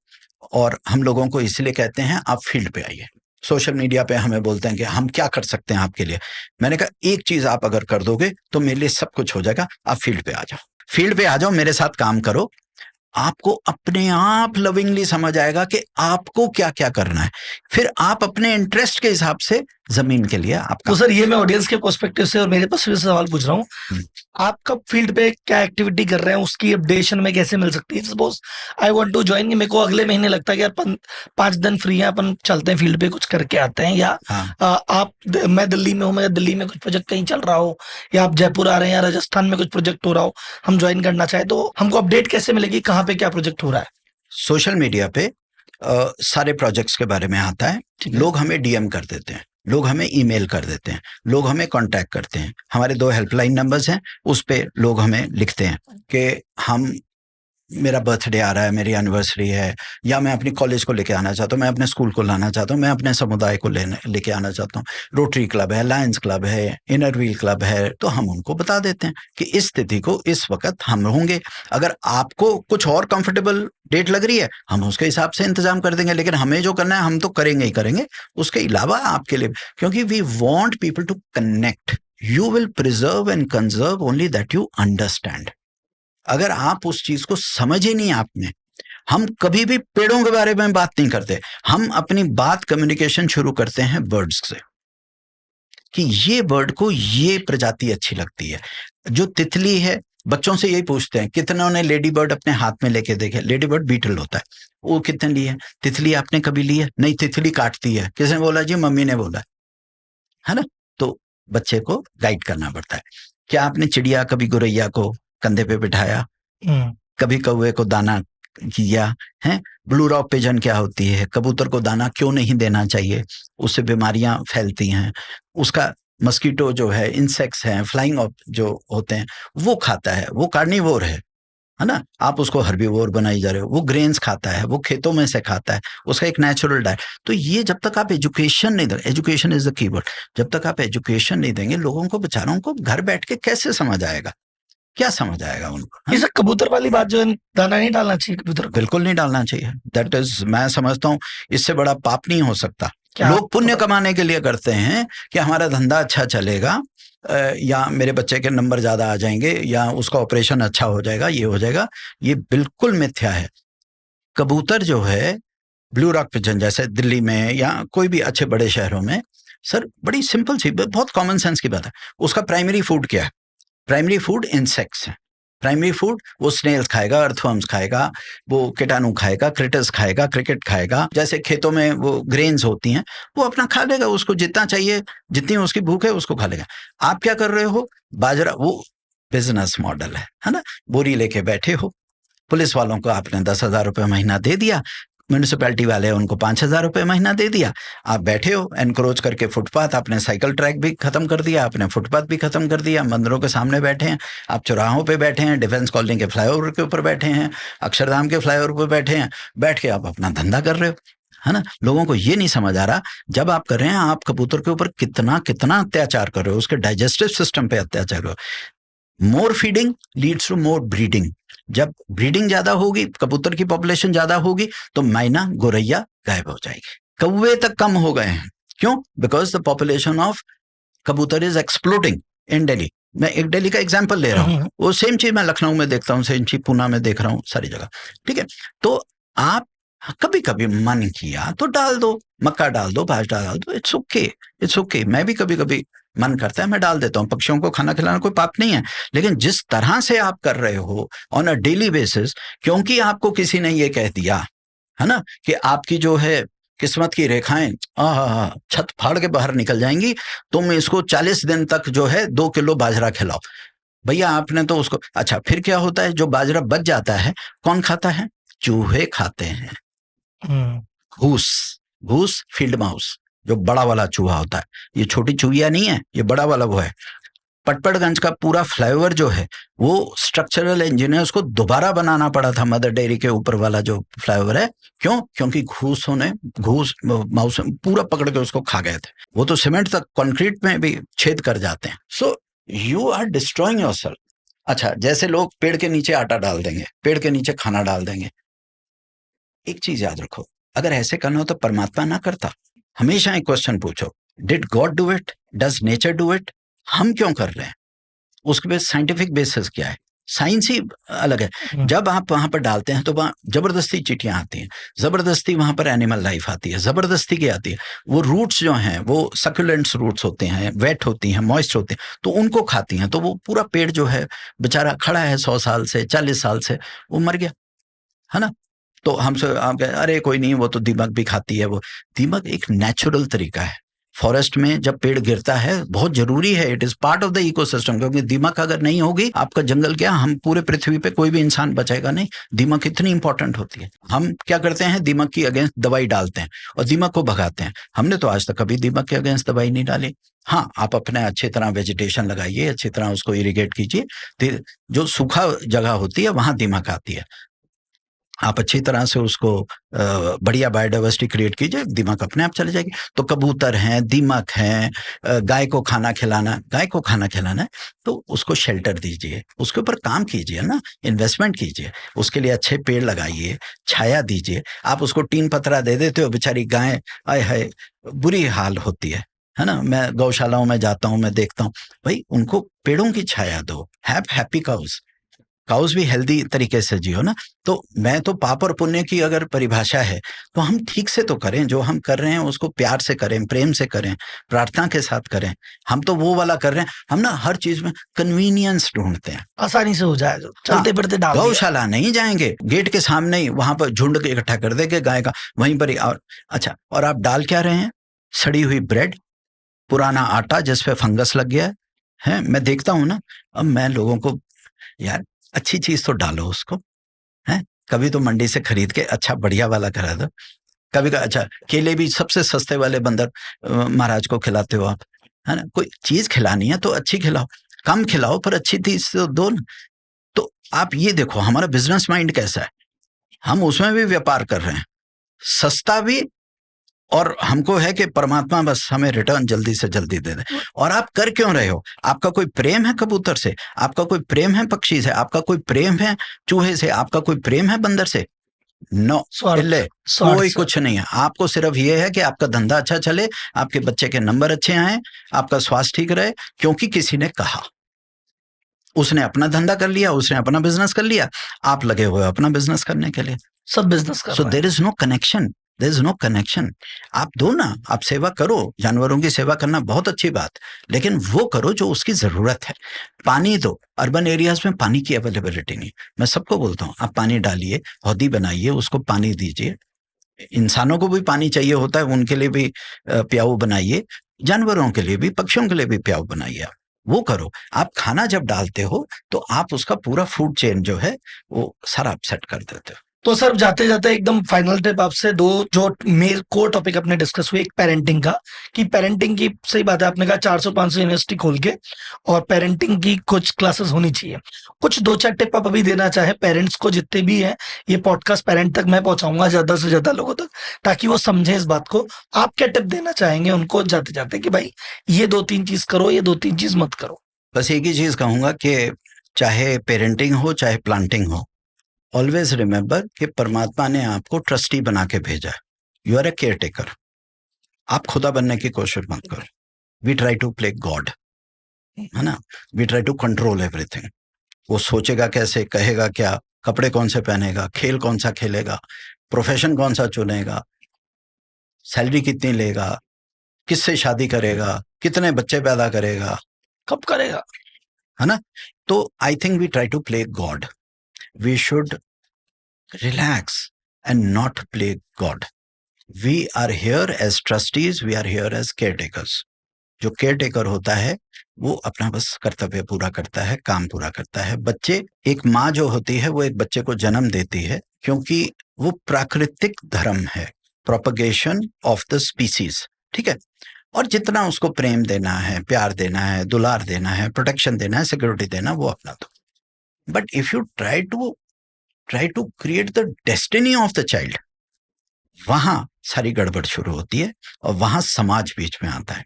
और हम लोगों को इसलिए कहते हैं आप फील्ड पे आइए। सोशल मीडिया पे हमें बोलते हैं कि हम क्या कर सकते हैं आपके लिए। मैंने कहा एक चीज आप अगर कर दोगे तो मेरे लिए सब कुछ हो जाएगा। आप फील्ड पे आ जाओ, फील्ड पे आ जाओ, मेरे साथ काम करो, आपको अपने आप लविंगली समझ आएगा कि आपको क्या क्या करना है। फिर आप अपने इंटरेस्ट के हिसाब से जमीन के लिए आपका। तो सर ये मैं ऑडियंस के पर्सपेक्टिव से और मेरे पर्सपेक्टिव से सवाल पूछ रहा हूँ, आप कब फील्ड पे क्या एक्टिविटी कर रहे हैं उसकी अपडेशन में कैसे मिल सकती है? Suppose I want to join, मेरे को अगले महीने लगता है कि यार 5 दिन फ्री है, अपन चलते हैं फील्ड पे कुछ करके आते हैं, या मैं दिल्ली में हूँ, मैं दिल्ली में कुछ प्रोजेक्ट कहीं चल रहा हो, या आप जयपुर आ रहे हैं या राजस्थान में कुछ प्रोजेक्ट हो रहा हो, हम ज्वाइन करना चाहे तो हमको अपडेट कैसे मिलेगी, कहाँ पे क्या प्रोजेक्ट हो रहा है? सोशल मीडिया पे सारे प्रोजेक्ट्स के बारे में आता है। लोग हमें डीएम कर देते हैं, लोग हमें ईमेल कर देते हैं, लोग हमें कांटेक्ट करते हैं। हमारे 2 हेल्पलाइन नंबर्स हैं, उस पे लोग हमें लिखते हैं कि हम मेरा बर्थडे आ रहा है, मेरी एनिवर्सरी है, या मैं अपनी कॉलेज को लेके आना चाहता हूँ, मैं अपने स्कूल को लाना चाहता हूँ, मैं अपने समुदाय को लेके आना चाहता हूँ, रोटरी क्लब है, लायंस क्लब है, इनर व्हील क्लब है, तो हम उनको बता देते हैं कि इस तिथि को इस वक्त हम होंगे। अगर आपको कुछ और कंफर्टेबल डेट लग रही है, हम उसके हिसाब से इंतजाम कर देंगे, लेकिन हमें जो करना है हम तो करेंगे ही करेंगे। उसके अलावा आपके लिए, क्योंकि we want people to connect, you will preserve and conserve only that you understand. अगर आप उस चीज को समझे नहीं आपने, हम कभी भी पेड़ों के बारे में बात नहीं करते, हम अपनी बात कम्युनिकेशन शुरू करते हैं बर्ड्स से, कि ये बर्ड को ये प्रजाति अच्छी लगती है। जो तितली है, बच्चों से यही पूछते हैं, कितनों ने लेडी बर्ड अपने हाथ में लेके देखे? लेडी बर्ड बीटल होता है, वो कितने लिए? तितली आपने कभी ली है? नहीं, तितली काटती है। किसने बोला जी? मम्मी ने बोला है ना। तो बच्चे को गाइड करना पड़ता है। क्या आपने चिड़िया कभी गौरैया को कंधे पे बिठाया? कभी कौवे को दाना किया है? ब्लू रॉक पिजन क्या होती है? कबूतर को दाना क्यों नहीं देना चाहिए? उससे बीमारियां फैलती हैं। उसका मस्कीटो जो है, इंसेक्ट्स हैं, फ्लाइंग जो होते हैं, वो खाता है, वो कार्निवोर है ना। आप उसको हर्बीवोर बनाई जा रहे हो। वो ग्रेन्स खाता है, वो खेतों में से खाता है, उसका एक नेचुरल डाइट। तो ये जब तक आप एजुकेशन नहीं देंगे, एजुकेशन इज द कीवर्ड, जब तक आप एजुकेशन नहीं देंगे, लोगों को, बेचारों को घर बैठ के कैसे समझ आएगा? क्या समझ आएगा उनको? ये कबूतर वाली बात जो है, दाना नहीं डालना चाहिए कबूतर को? बिल्कुल नहीं डालना चाहिए। दैट इज, मैं समझता हूँ इससे बड़ा पाप नहीं हो सकता। लोग पुण्य कमाने के लिए करते हैं कि हमारा धंधा अच्छा चलेगा, या मेरे बच्चे के नंबर ज्यादा आ जाएंगे, या उसका ऑपरेशन अच्छा हो जाएगा, ये हो जाएगा। ये बिल्कुल मिथ्या है। कबूतर जो है, ब्लू रॉक पिजन जैसे दिल्ली में या कोई भी अच्छे बड़े शहरों में, सर बड़ी सिंपल सी, बहुत कॉमन सेंस की बात है, उसका प्राइमरी फूड क्या है? प्राइमरी फूड इंसेक्ट्स है। प्राइमरी फूड वो स्नेल्स खाएगा, अर्थवर्म्स खाएगा, वो कीटाणु खाएगा, क्रिटर्स खाएगा, क्रिकेट खाएगा। जैसे खेतों में वो ग्रेन्स होती हैं, वो अपना खा लेगा, उसको जितना चाहिए, जितनी उसकी भूख है उसको खा लेगा। आप क्या कर रहे हो? बाजरा, वो बिजनेस मॉडल है ना। बोरी लेके बैठे हो, पुलिस वालों को आपने 10,000 रुपये महीना दे दिया, म्यूनिसिपैलिटी वाले उनको 5,000 रुपये महीना दे दिया। आप बैठे हो एनक्रोच करके फुटपाथ, आपने साइकिल ट्रैक भी खत्म कर दिया, आपने फुटपाथ भी खत्म कर दिया, मंदिरों के सामने बैठे हैं, आप चौराहों पे बैठे हैं, डिफेंस कॉलोनी के फ्लाईओवर के ऊपर बैठे हैं, अक्षरधाम के फ्लाईओवर पे बैठे हैं, बैठ के आप अपना धंधा कर रहे हो, है ना। लोगों को ये नहीं समझ आ रहा, जब आप कर रहे हैं, आप कबूतर के ऊपर कितना कितना अत्याचार कर रहे हो, उसके डाइजेस्टिव सिस्टम पे अत्याचार कर रहे हो। More feeding leads to more breeding. जब ब्रीडिंग ज्यादा होगी, कबूतर की पॉपुलेशन ज्यादा होगी, तो मैना, गौरैया गायब हो जाएगी। कौवे तक कम हो गए हैं। क्यों? बिकॉज द पॉपुलेशन ऑफ कबूतर इज एक्सप्लोडिंग इन दिल्ली। मैं एक दिल्ली का एग्जांपल ले रहा हूँ, वो सेम चीज मैं लखनऊ में देखता हूँ, सेम चीज पूना में देख रहा हूँ, सारी जगह। ठीक है, तो आप कभी कभी मन किया तो डाल दो, मक्का डाल दो, बाजरा डाल दो, इट्स ओके, इट्स ओके। मैं भी कभी कभी मन करता है, मैं डाल देता हूँ। पक्षियों को खाना खिलाना कोई पाप नहीं है, लेकिन जिस तरह से आप कर रहे हो ऑन अ डेली बेसिस, क्योंकि आपको किसी ने ये कह दिया है ना कि आपकी जो है किस्मत की रेखाएं छत फाड़ के बाहर निकल जाएंगी, तुम इसको 40 दिन तक जो है 2 किलो बाजरा खिलाओ। भैया आपने तो उसको, अच्छा फिर क्या होता है? जो बाजरा बच जाता है, कौन खाता है? चूहे खाते हैं। घूस, घूस, फील्ड माउस, जो बड़ा वाला चूहा होता है, ये छोटी चूहिया नहीं है, ये बड़ा वाला वो है। पटपड़गंज का पूरा फ्लाईओवर जो है, वो स्ट्रक्चरल इंजीनियर्स को दोबारा बनाना पड़ा था, मदर डेयरी के ऊपर वाला जो फ्लाईओवर है। क्यों? क्योंकि घूसों ने, घूस माउस पूरा पकड़ के उसको खा गए थे। वो तो सीमेंट तक, कंक्रीट में भी छेद कर जाते हैं। So you are destroying yourself. अच्छा, जैसे लोग पेड़ के नीचे आटा डाल देंगे, पेड़ के नीचे खाना डाल देंगे। एक चीज याद रखो, अगर ऐसे करना हो तो परमात्मा ना करता। हमेशा एक क्वेश्चन पूछो, did God do it? Does nature do it? हम क्यों कर रहे हैं? उसके पे साइंटिफिक बेसिस क्या है? साइंस ही अलग है। जब आप वहां पर डालते हैं तो वहां जबरदस्ती चींटियां आती हैं, जबरदस्ती वहां पर एनिमल लाइफ आती है, जबरदस्ती की आती है। वो रूट्स जो हैं, वो सक्यूलेंट्स रूट्स होते हैं, वेट होती हैं, मॉइस्ट होते हैं, तो उनको खाती हैं। तो वो पूरा पेड़ जो है बेचारा खड़ा है 100 साल से, 40 साल से, वो मर गया, है ना। तो हमसे आप कहें, अरे कोई नहीं, वो तो दीमक भी खाती है। वो दीमक एक नेचुरल तरीका है फॉरेस्ट में जब पेड़ गिरता है बहुत जरूरी है, it is part of the ecosystem, क्योंकि दीमक अगर नहीं होगी आपका जंगल क्या, हम पूरे पृथ्वी पे कोई भी इंसान बचेगा नहीं। दीमक इतनी इंपॉर्टेंट होती है। हम क्या करते हैं, दीमक की अगेंस्ट दवाई डालते हैं और दीमक को भगाते हैं। हमने तो आज तक कभी दीमक के अगेंस्ट दवाई नहीं डाली। हाँ, आप अपने अच्छी तरह वेजिटेशन लगाइए, अच्छी तरह उसको इरिगेट कीजिए, जो सूखा जगह होती है वहां दीमक आती है, आप अच्छी तरह से उसको बढ़िया बायोडाइवर्सिटी क्रिएट कीजिए, दीमक अपने आप चले जाएगी। तो कबूतर हैं, दीमक हैं, गाय को खाना खिलाना है तो उसको शेल्टर दीजिए, उसके ऊपर काम कीजिए ना, इन्वेस्टमेंट कीजिए, उसके लिए अच्छे पेड़ लगाइए, छाया दीजिए। आप उसको टीन पतरा दे देते हो, बेचारी गाय आय हाय बुरी हाल होती है ना। मैं गौशालाओं में जाता हूँ, मैं देखता हूँ, भाई उनको पेड़ों की छाया दो, हैप्पी काउस भी हेल्दी तरीके से जियो ना। तो मैं तो पाप और पुण्य की अगर परिभाषा है तो हम ठीक से तो करें, जो हम कर रहे हैं उसको प्यार से करें, प्रेम से करें, प्रार्थना के साथ करें। हम तो वो वाला कर रहे हैं, हम ना हर चीज में कन्वीनियंस ढूंढते हैं, आसानी से हो जाए, चलते फिरते डाल दिया। गौशाला नहीं जाएंगे, गेट के सामने ही वहां पर झुंड के इकट्ठा कर देंगे गाय का, वहीं पर ही। और अच्छा, और आप डाल क्या रहे हैं, सड़ी हुई ब्रेड, पुराना आटा जिसपे फंगस लग गया है। मैं देखता हूं ना, अब मैं लोगों को, यार अच्छी चीज तो डालो उसको, है कभी तो मंडी से खरीद के अच्छा बढ़िया वाला करा दो। कभी का अच्छा, केले भी सबसे सस्ते वाले बंदर महाराज को खिलाते हो आप, है ना। कोई चीज खिलानी है तो अच्छी खिलाओ, कम खिलाओ पर अच्छी चीज तो दो ना। तो आप ये देखो हमारा बिजनेस माइंड कैसा है, हम उसमें भी व्यापार कर रहे हैं, सस्ता भी, और हमको है कि परमात्मा बस हमें रिटर्न जल्दी से जल्दी दे दे। और आप कर क्यों रहे हो, आपका कोई प्रेम है कबूतर से, आपका कोई प्रेम है पक्षी से, आपका कोई प्रेम है चूहे से, आपका कोई प्रेम है बंदर से? नो, कोई कुछ नहीं है। आपको सिर्फ ये है कि आपका धंधा अच्छा चले, आपके बच्चे के नंबर अच्छे आए, आपका स्वास्थ्य ठीक रहे, क्योंकि किसी ने कहा। उसने अपना धंधा कर लिया, उसने अपना बिजनेस कर लिया, आप लगे हुए अपना बिजनेस करने के लिए, सब बिजनेस कर। So there is no connection, there is no connection. आप दो ना, आप सेवा करो, जानवरों की सेवा करना बहुत अच्छी बात, लेकिन वो करो जो उसकी जरूरत है। पानी दो, अर्बन एरियाज में पानी की अवेलेबिलिटी नहीं, मैं सबको बोलता हूँ आप पानी डालिए, हौदी बनाइए, उसको पानी दीजिए। इंसानों को भी पानी चाहिए होता है, उनके लिए भी प्याऊ बनाइए, जानवरों के लिए भी, पक्षियों के लिए भी प्याऊ बनाइए। आप वो करो। आप खाना जब डालते हो तो आप उसका पूरा फूड चेन जो है वो सारा अपसेट कर देते हो। तो सर जाते जाते एकदम फाइनल टिप आपसे, दो जो मेन कोर टॉपिक अपने डिस्कस हुए, एक पेरेंटिंग का, कि पेरेंटिंग की सही बात है, आपने कहा 400-500 यूनिवर्सिटी खोल के और पेरेंटिंग की कुछ क्लासेस होनी चाहिए। कुछ 2-4 टिप आप अभी देना चाहे पेरेंट्स को, जितने भी हैं, ये पॉडकास्ट पेरेंट तक मैं पहुंचाऊंगा ज्यादा से ज्यादा लोगों तक, ताकि वो समझे इस बात को। आप क्या टिप देना चाहेंगे उनको जाते जाते कि भाई ये 2-3 चीज करो, ये 2-3 चीज मत करो? बस एक ही चीज कहूंगा कि चाहे पेरेंटिंग हो चाहे प्लांटिंग हो, ऑलवेज रिमेंबर कि परमात्मा ने आपको ट्रस्टी बना के भेजा है। You are a caretaker. आप खुदा बनने की कोशिश मत करो। We try to play God, है ना, we try to control everything. वो सोचेगा कैसे, कहेगा क्या, कपड़े कौन से पहनेगा, खेल कौन सा खेलेगा, प्रोफेशन कौन सा चुनेगा, सैलरी कितनी लेगा, किससे शादी करेगा, कितने बच्चे पैदा करेगा, कब करेगा, है ना। तो I think we try to play God. We should relax and not play God. We are here as trustees, we are here as caretakers. जो केयरटेकर होता है वो अपना बस कर्तव्य पूरा करता है, काम पूरा करता है। बच्चे, एक माँ जो होती है वो एक बच्चे को जन्म देती है, क्योंकि वो प्राकृतिक धर्म है, प्रोपगेशन ऑफ द स्पीसीज, ठीक है। और जितना उसको प्रेम देना है, प्यार देना है, दुलार देना है, प्रोटेक्शन देना है, सिक्योरिटी देना, वो अपना दो। But if you try to create the destiny of the child, वहां सारी गड़बड़ शुरू होती है और वहां समाज बीच में आता है।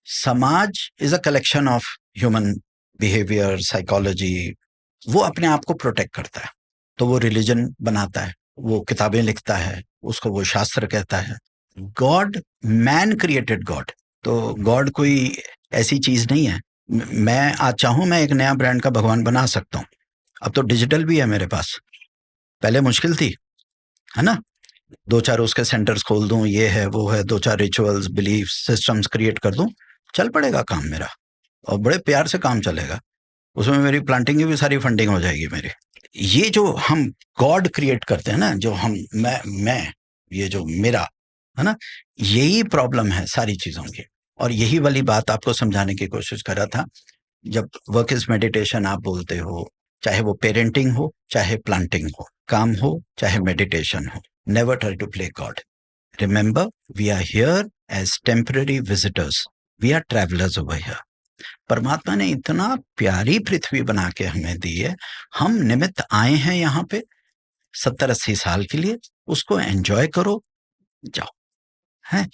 समाज is a collection of human behaviour, psychology. वो अपने आप को प्रोटेक्ट करता है, तो वो रिलीजन बनाता है, वो किताबें लिखता है, उसको वो शास्त्र कहता है। God, man created God. तो गॉड कोई ऐसी चीज नहीं है। मैं आज चाहूं मैं एक नया ब्रांड का भगवान बना सकता हूं। अब तो डिजिटल भी है मेरे पास, पहले मुश्किल थी, है ना। 2-4 उसके सेंटर्स खोल दूं, ये है वो है, 2-4 रिचुअल्स, बिलीफ सिस्टम्स क्रिएट कर दूं, चल पड़ेगा काम मेरा, और बड़े प्यार से काम चलेगा। उसमें मेरी प्लांटिंग की भी सारी फंडिंग हो जाएगी मेरी। ये जो हम गॉड क्रिएट करते हैं ना, जो हम मैं ये जो मेरा, है ना? यही प्रॉब्लम है सारी चीजों की, और यही वाली बात आपको समझाने की कोशिश कर रहा था। जब वर्क इज मेडिटेशन आप बोलते हो, चाहे वो पेरेंटिंग हो, चाहे प्लांटिंग हो, काम हो चाहे मेडिटेशन हो, never try to play God. Remember, we are here as temporary visitors, we are travellers over here. परमात्मा ने इतना प्यारी पृथ्वी बना के हमें दी है, हम निमित्त आए हैं यहाँ पे 70-80 साल के लिए, उसको एंजॉय करो, जाओ। है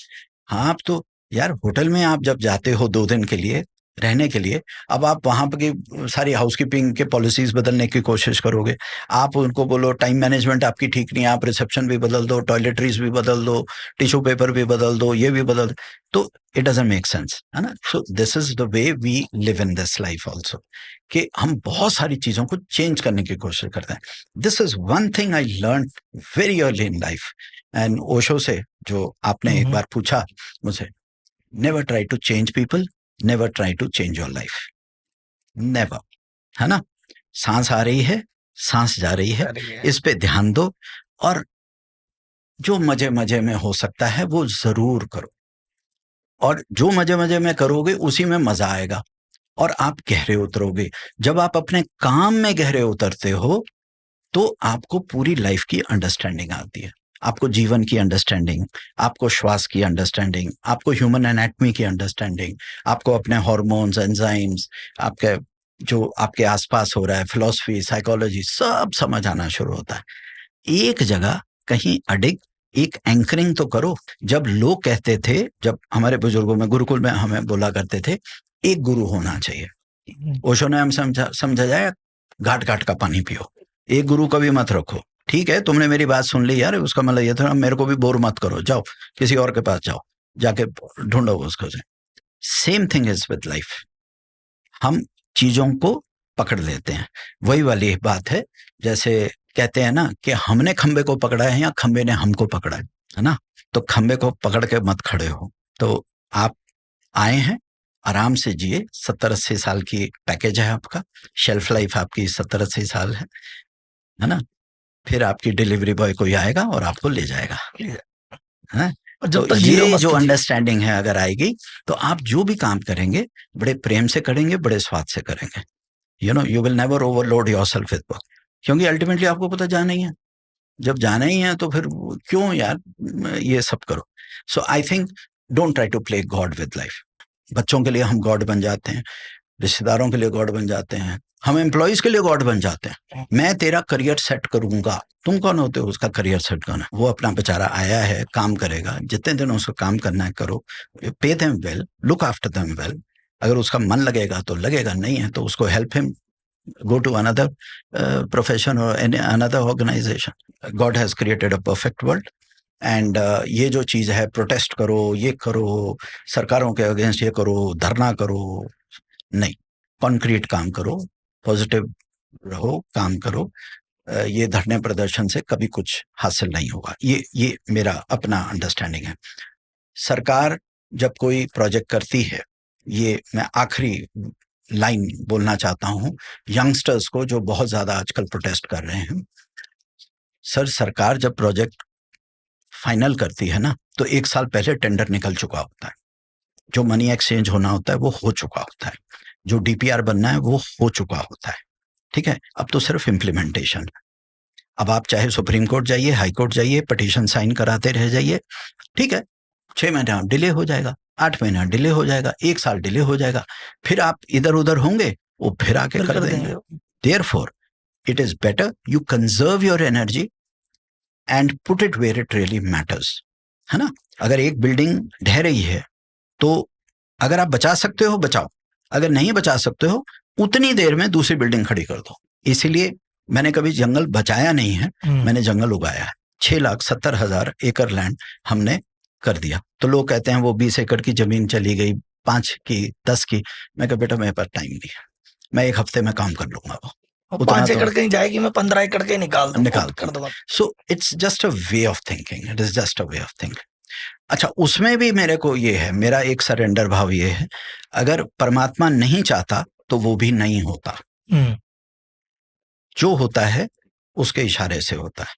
हाँ, आप तो यार होटल में आप जब जाते हो 2 दिन के लिए रहने के लिए, अब आप वहां पर की सारी हाउसकीपिंग के पॉलिसीज बदलने की कोशिश करोगे। आप उनको बोलो टाइम मैनेजमेंट आपकी ठीक नहीं है, आप रिसेप्शन भी बदल दो, टॉयलेटरीज भी बदल दो, टिश्यू पेपर भी बदल दो, ये भी बदल दो, तो इट डजंट मेक सेंस, है ना? So this is the way we live in this life also, कि हम बहुत सारी चीजों को चेंज करने की कोशिश करते हैं। This is one thing I learn very early in life, and Osho से, जो आपने एक बार पूछा मुझे, never try to change people, never try to change your life, never, है ना? सांस आ रही है, सांस जा रही है, इस पे ध्यान दो, और जो मजे मजे में हो सकता है वो जरूर करो, और जो मजे मजे में करोगे उसी में मजा आएगा, और आप गहरे उतरोगे। जब आप अपने काम में गहरे उतरते हो तो आपको पूरी लाइफ की अंडरस्टैंडिंग आती है, आपको जीवन की अंडरस्टैंडिंग, आपको श्वास की अंडरस्टैंडिंग, आपको ह्यूमन एनाटॉमी की अंडरस्टैंडिंग, आपको अपने हार्मोन्स, एंजाइम्स, आपके जो आपके आसपास हो रहा है, फिलॉसफी, साइकोलॉजी, सब समझ आना शुरू होता है। एक जगह कहीं अडिग, एक एंकरिंग तो करो। जब लोग कहते थे, जब हमारे बुजुर्गों में गुरुकुल में हमें बोला करते थे एक गुरु होना चाहिए, ओशो ने हम समझा जाए घाट घाट का पानी पियो, एक गुरु कभी मत रखो। ठीक है, तुमने मेरी बात सुन ली यार, उसका मतलब ये था मेरे को भी बोर मत करो, जाओ किसी और के पास जाओ, जाके ढूंढो उसको से। Same thing is with life, हम चीजों को पकड़ लेते हैं। वही वाली बात है, जैसे कहते हैं ना कि हमने खंबे को पकड़ा है या खंबे ने हमको पकड़ा है ना? तो खंबे को पकड़ के मत खड़े हो। तो आप आए हैं, आराम से जिए, 70-80 साल की पैकेज है आपका, शेल्फ लाइफ आपकी 70-80 साल है ना? फिर आपकी डिलीवरी बॉय कोई आएगा और आपको ले जाएगा, है? जब तो ये जो अंडरस्टैंडिंग है अगर आएगी, तो आप जो भी काम करेंगे बड़े प्रेम से करेंगे, बड़े स्वाद से करेंगे। You will never overload yourself with work, क्योंकि अल्टीमेटली आपको पता जाना ही है। जब जाना ही है तो फिर क्यों यार ये सब करो। So I think don't try to play God with life. बच्चों के लिए हम गॉड बन जाते हैं, रिश्तेदारों के लिए गॉड बन जाते हैं, हम एम्प्लॉइज के लिए गॉड बन जाते हैं। मैं तेरा करियर सेट करूंगा, तुम कौन होते हो उसका करियर सेट करना? वो अपना बेचारा आया है, काम करेगा, जितने दिन उसको काम करना है करो, pay them well, look after them well. अगर उसका मन लगेगा तो लगेगा, नहीं है तो उसको help him go to another profession or another organization. God has created a perfect world, and ये जो चीज है, प्रोटेस्ट करो, ये करो, सरकारों के अगेंस्ट ये करो, धरना करो, नहीं, कॉन्क्रीट काम करो, पॉजिटिव रहो, काम करो। ये धरने प्रदर्शन से कभी कुछ हासिल नहीं होगा। ये मेरा अपना अंडरस्टैंडिंग है। सरकार जब कोई प्रोजेक्ट करती है, ये मैं आखिरी लाइन बोलना चाहता हूं यंगस्टर्स को जो बहुत ज्यादा आजकल प्रोटेस्ट कर रहे हैं। सर, सरकार जब प्रोजेक्ट फाइनल करती है ना, तो 1 साल पहले टेंडर निकल चुका होता है, जो मनी एक्सचेंज होना होता है वो हो चुका होता है, जो डीपीआर बनना है वो हो चुका होता है। ठीक है, अब तो सिर्फ इम्प्लीमेंटेशन। अब आप चाहे सुप्रीम कोर्ट जाइए, हाई कोर्ट जाइए, पिटीशन साइन कराते रह जाइए, ठीक है, 6 महीना डिले हो जाएगा, 8 महीना डिले हो जाएगा, 1 साल डिले हो जाएगा, फिर आप इधर उधर होंगे, वो फिर आके कर देंगे। Therefore it is better you conserve your energy and put it where it really matters, है ना? अगर एक बिल्डिंग ढह रही है तो अगर आप बचा सकते हो बचाओ, अगर नहीं बचा सकते हो उतनी देर में दूसरी बिल्डिंग खड़ी कर दो। इसीलिए मैंने कभी जंगल बचाया नहीं है, मैंने जंगल उगाया है। 6,70,000 एकड़ लैंड हमने कर दिया। तो लोग कहते हैं वो 20 एकड़ की जमीन चली गई, 5 की, 10 की। मैं कहा बेटा मेरे पास टाइम नहीं है, मैं 1 हफ्ते में काम कर लूंगा। वो 5 एकड़ कहीं जाएगी, मैं 15 एकड़ के निकाल कर दूंगा। So it's just a way of thinking, it is just a way of thinking. अच्छा, उसमें भी मेरे को ये है, मेरा एक सरेंडर भाव ये है, अगर परमात्मा नहीं चाहता तो वो भी नहीं होता। जो होता है उसके इशारे से होता है।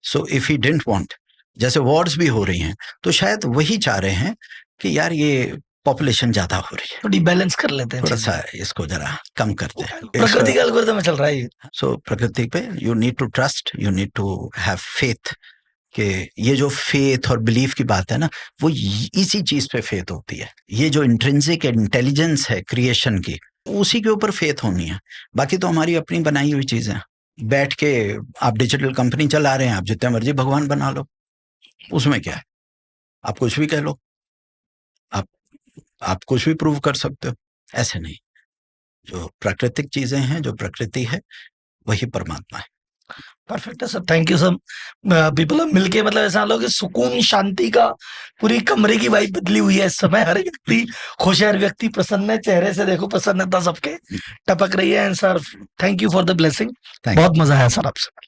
So if he didn't want, जैसे वॉर्स भी हो रही हैं, तो शायद वही चाह रहे हैं कि यार ये पॉपुलेशन ज्यादा हो रही है, थोड़ी बैलेंस कर लेते हैं, थोड़ा सा इसको जरा कम करते हैं। प्रकृति का एल्गोरिथम में चल रहा है। सो प्रकृति पे you need to trust, you need to have faith, कि ये जो फेथ और बिलीफ की बात है ना, वो इसी चीज पे फेथ होती है। ये जो इंट्रिंसिक इंटेलिजेंस है क्रिएशन की, उसी के ऊपर फेथ होनी है। बाकी तो हमारी अपनी बनाई हुई चीजें हैं। बैठ के आप डिजिटल कंपनी चला रहे हैं, आप जितने मर्जी भगवान बना लो, उसमें क्या है, आप कुछ भी कह लो, आप कुछ भी प्रूव कर सकते हो। ऐसे नहीं, जो प्राकृतिक चीजें हैं, जो प्रकृति है, वही परमात्मा है। परफेक्ट है sir, thank you sir. People मिलके मतलब ऐसा लोग सुकून शांति का पूरी कमरे की वाइब बदली हुई है इस समय। हर व्यक्ति खुश है, हर व्यक्ति प्रसन्न है, चेहरे से देखो प्रसन्नता सबके टपक रही है। And sir thank you for the blessing, बहुत मजा आया सर आपसे।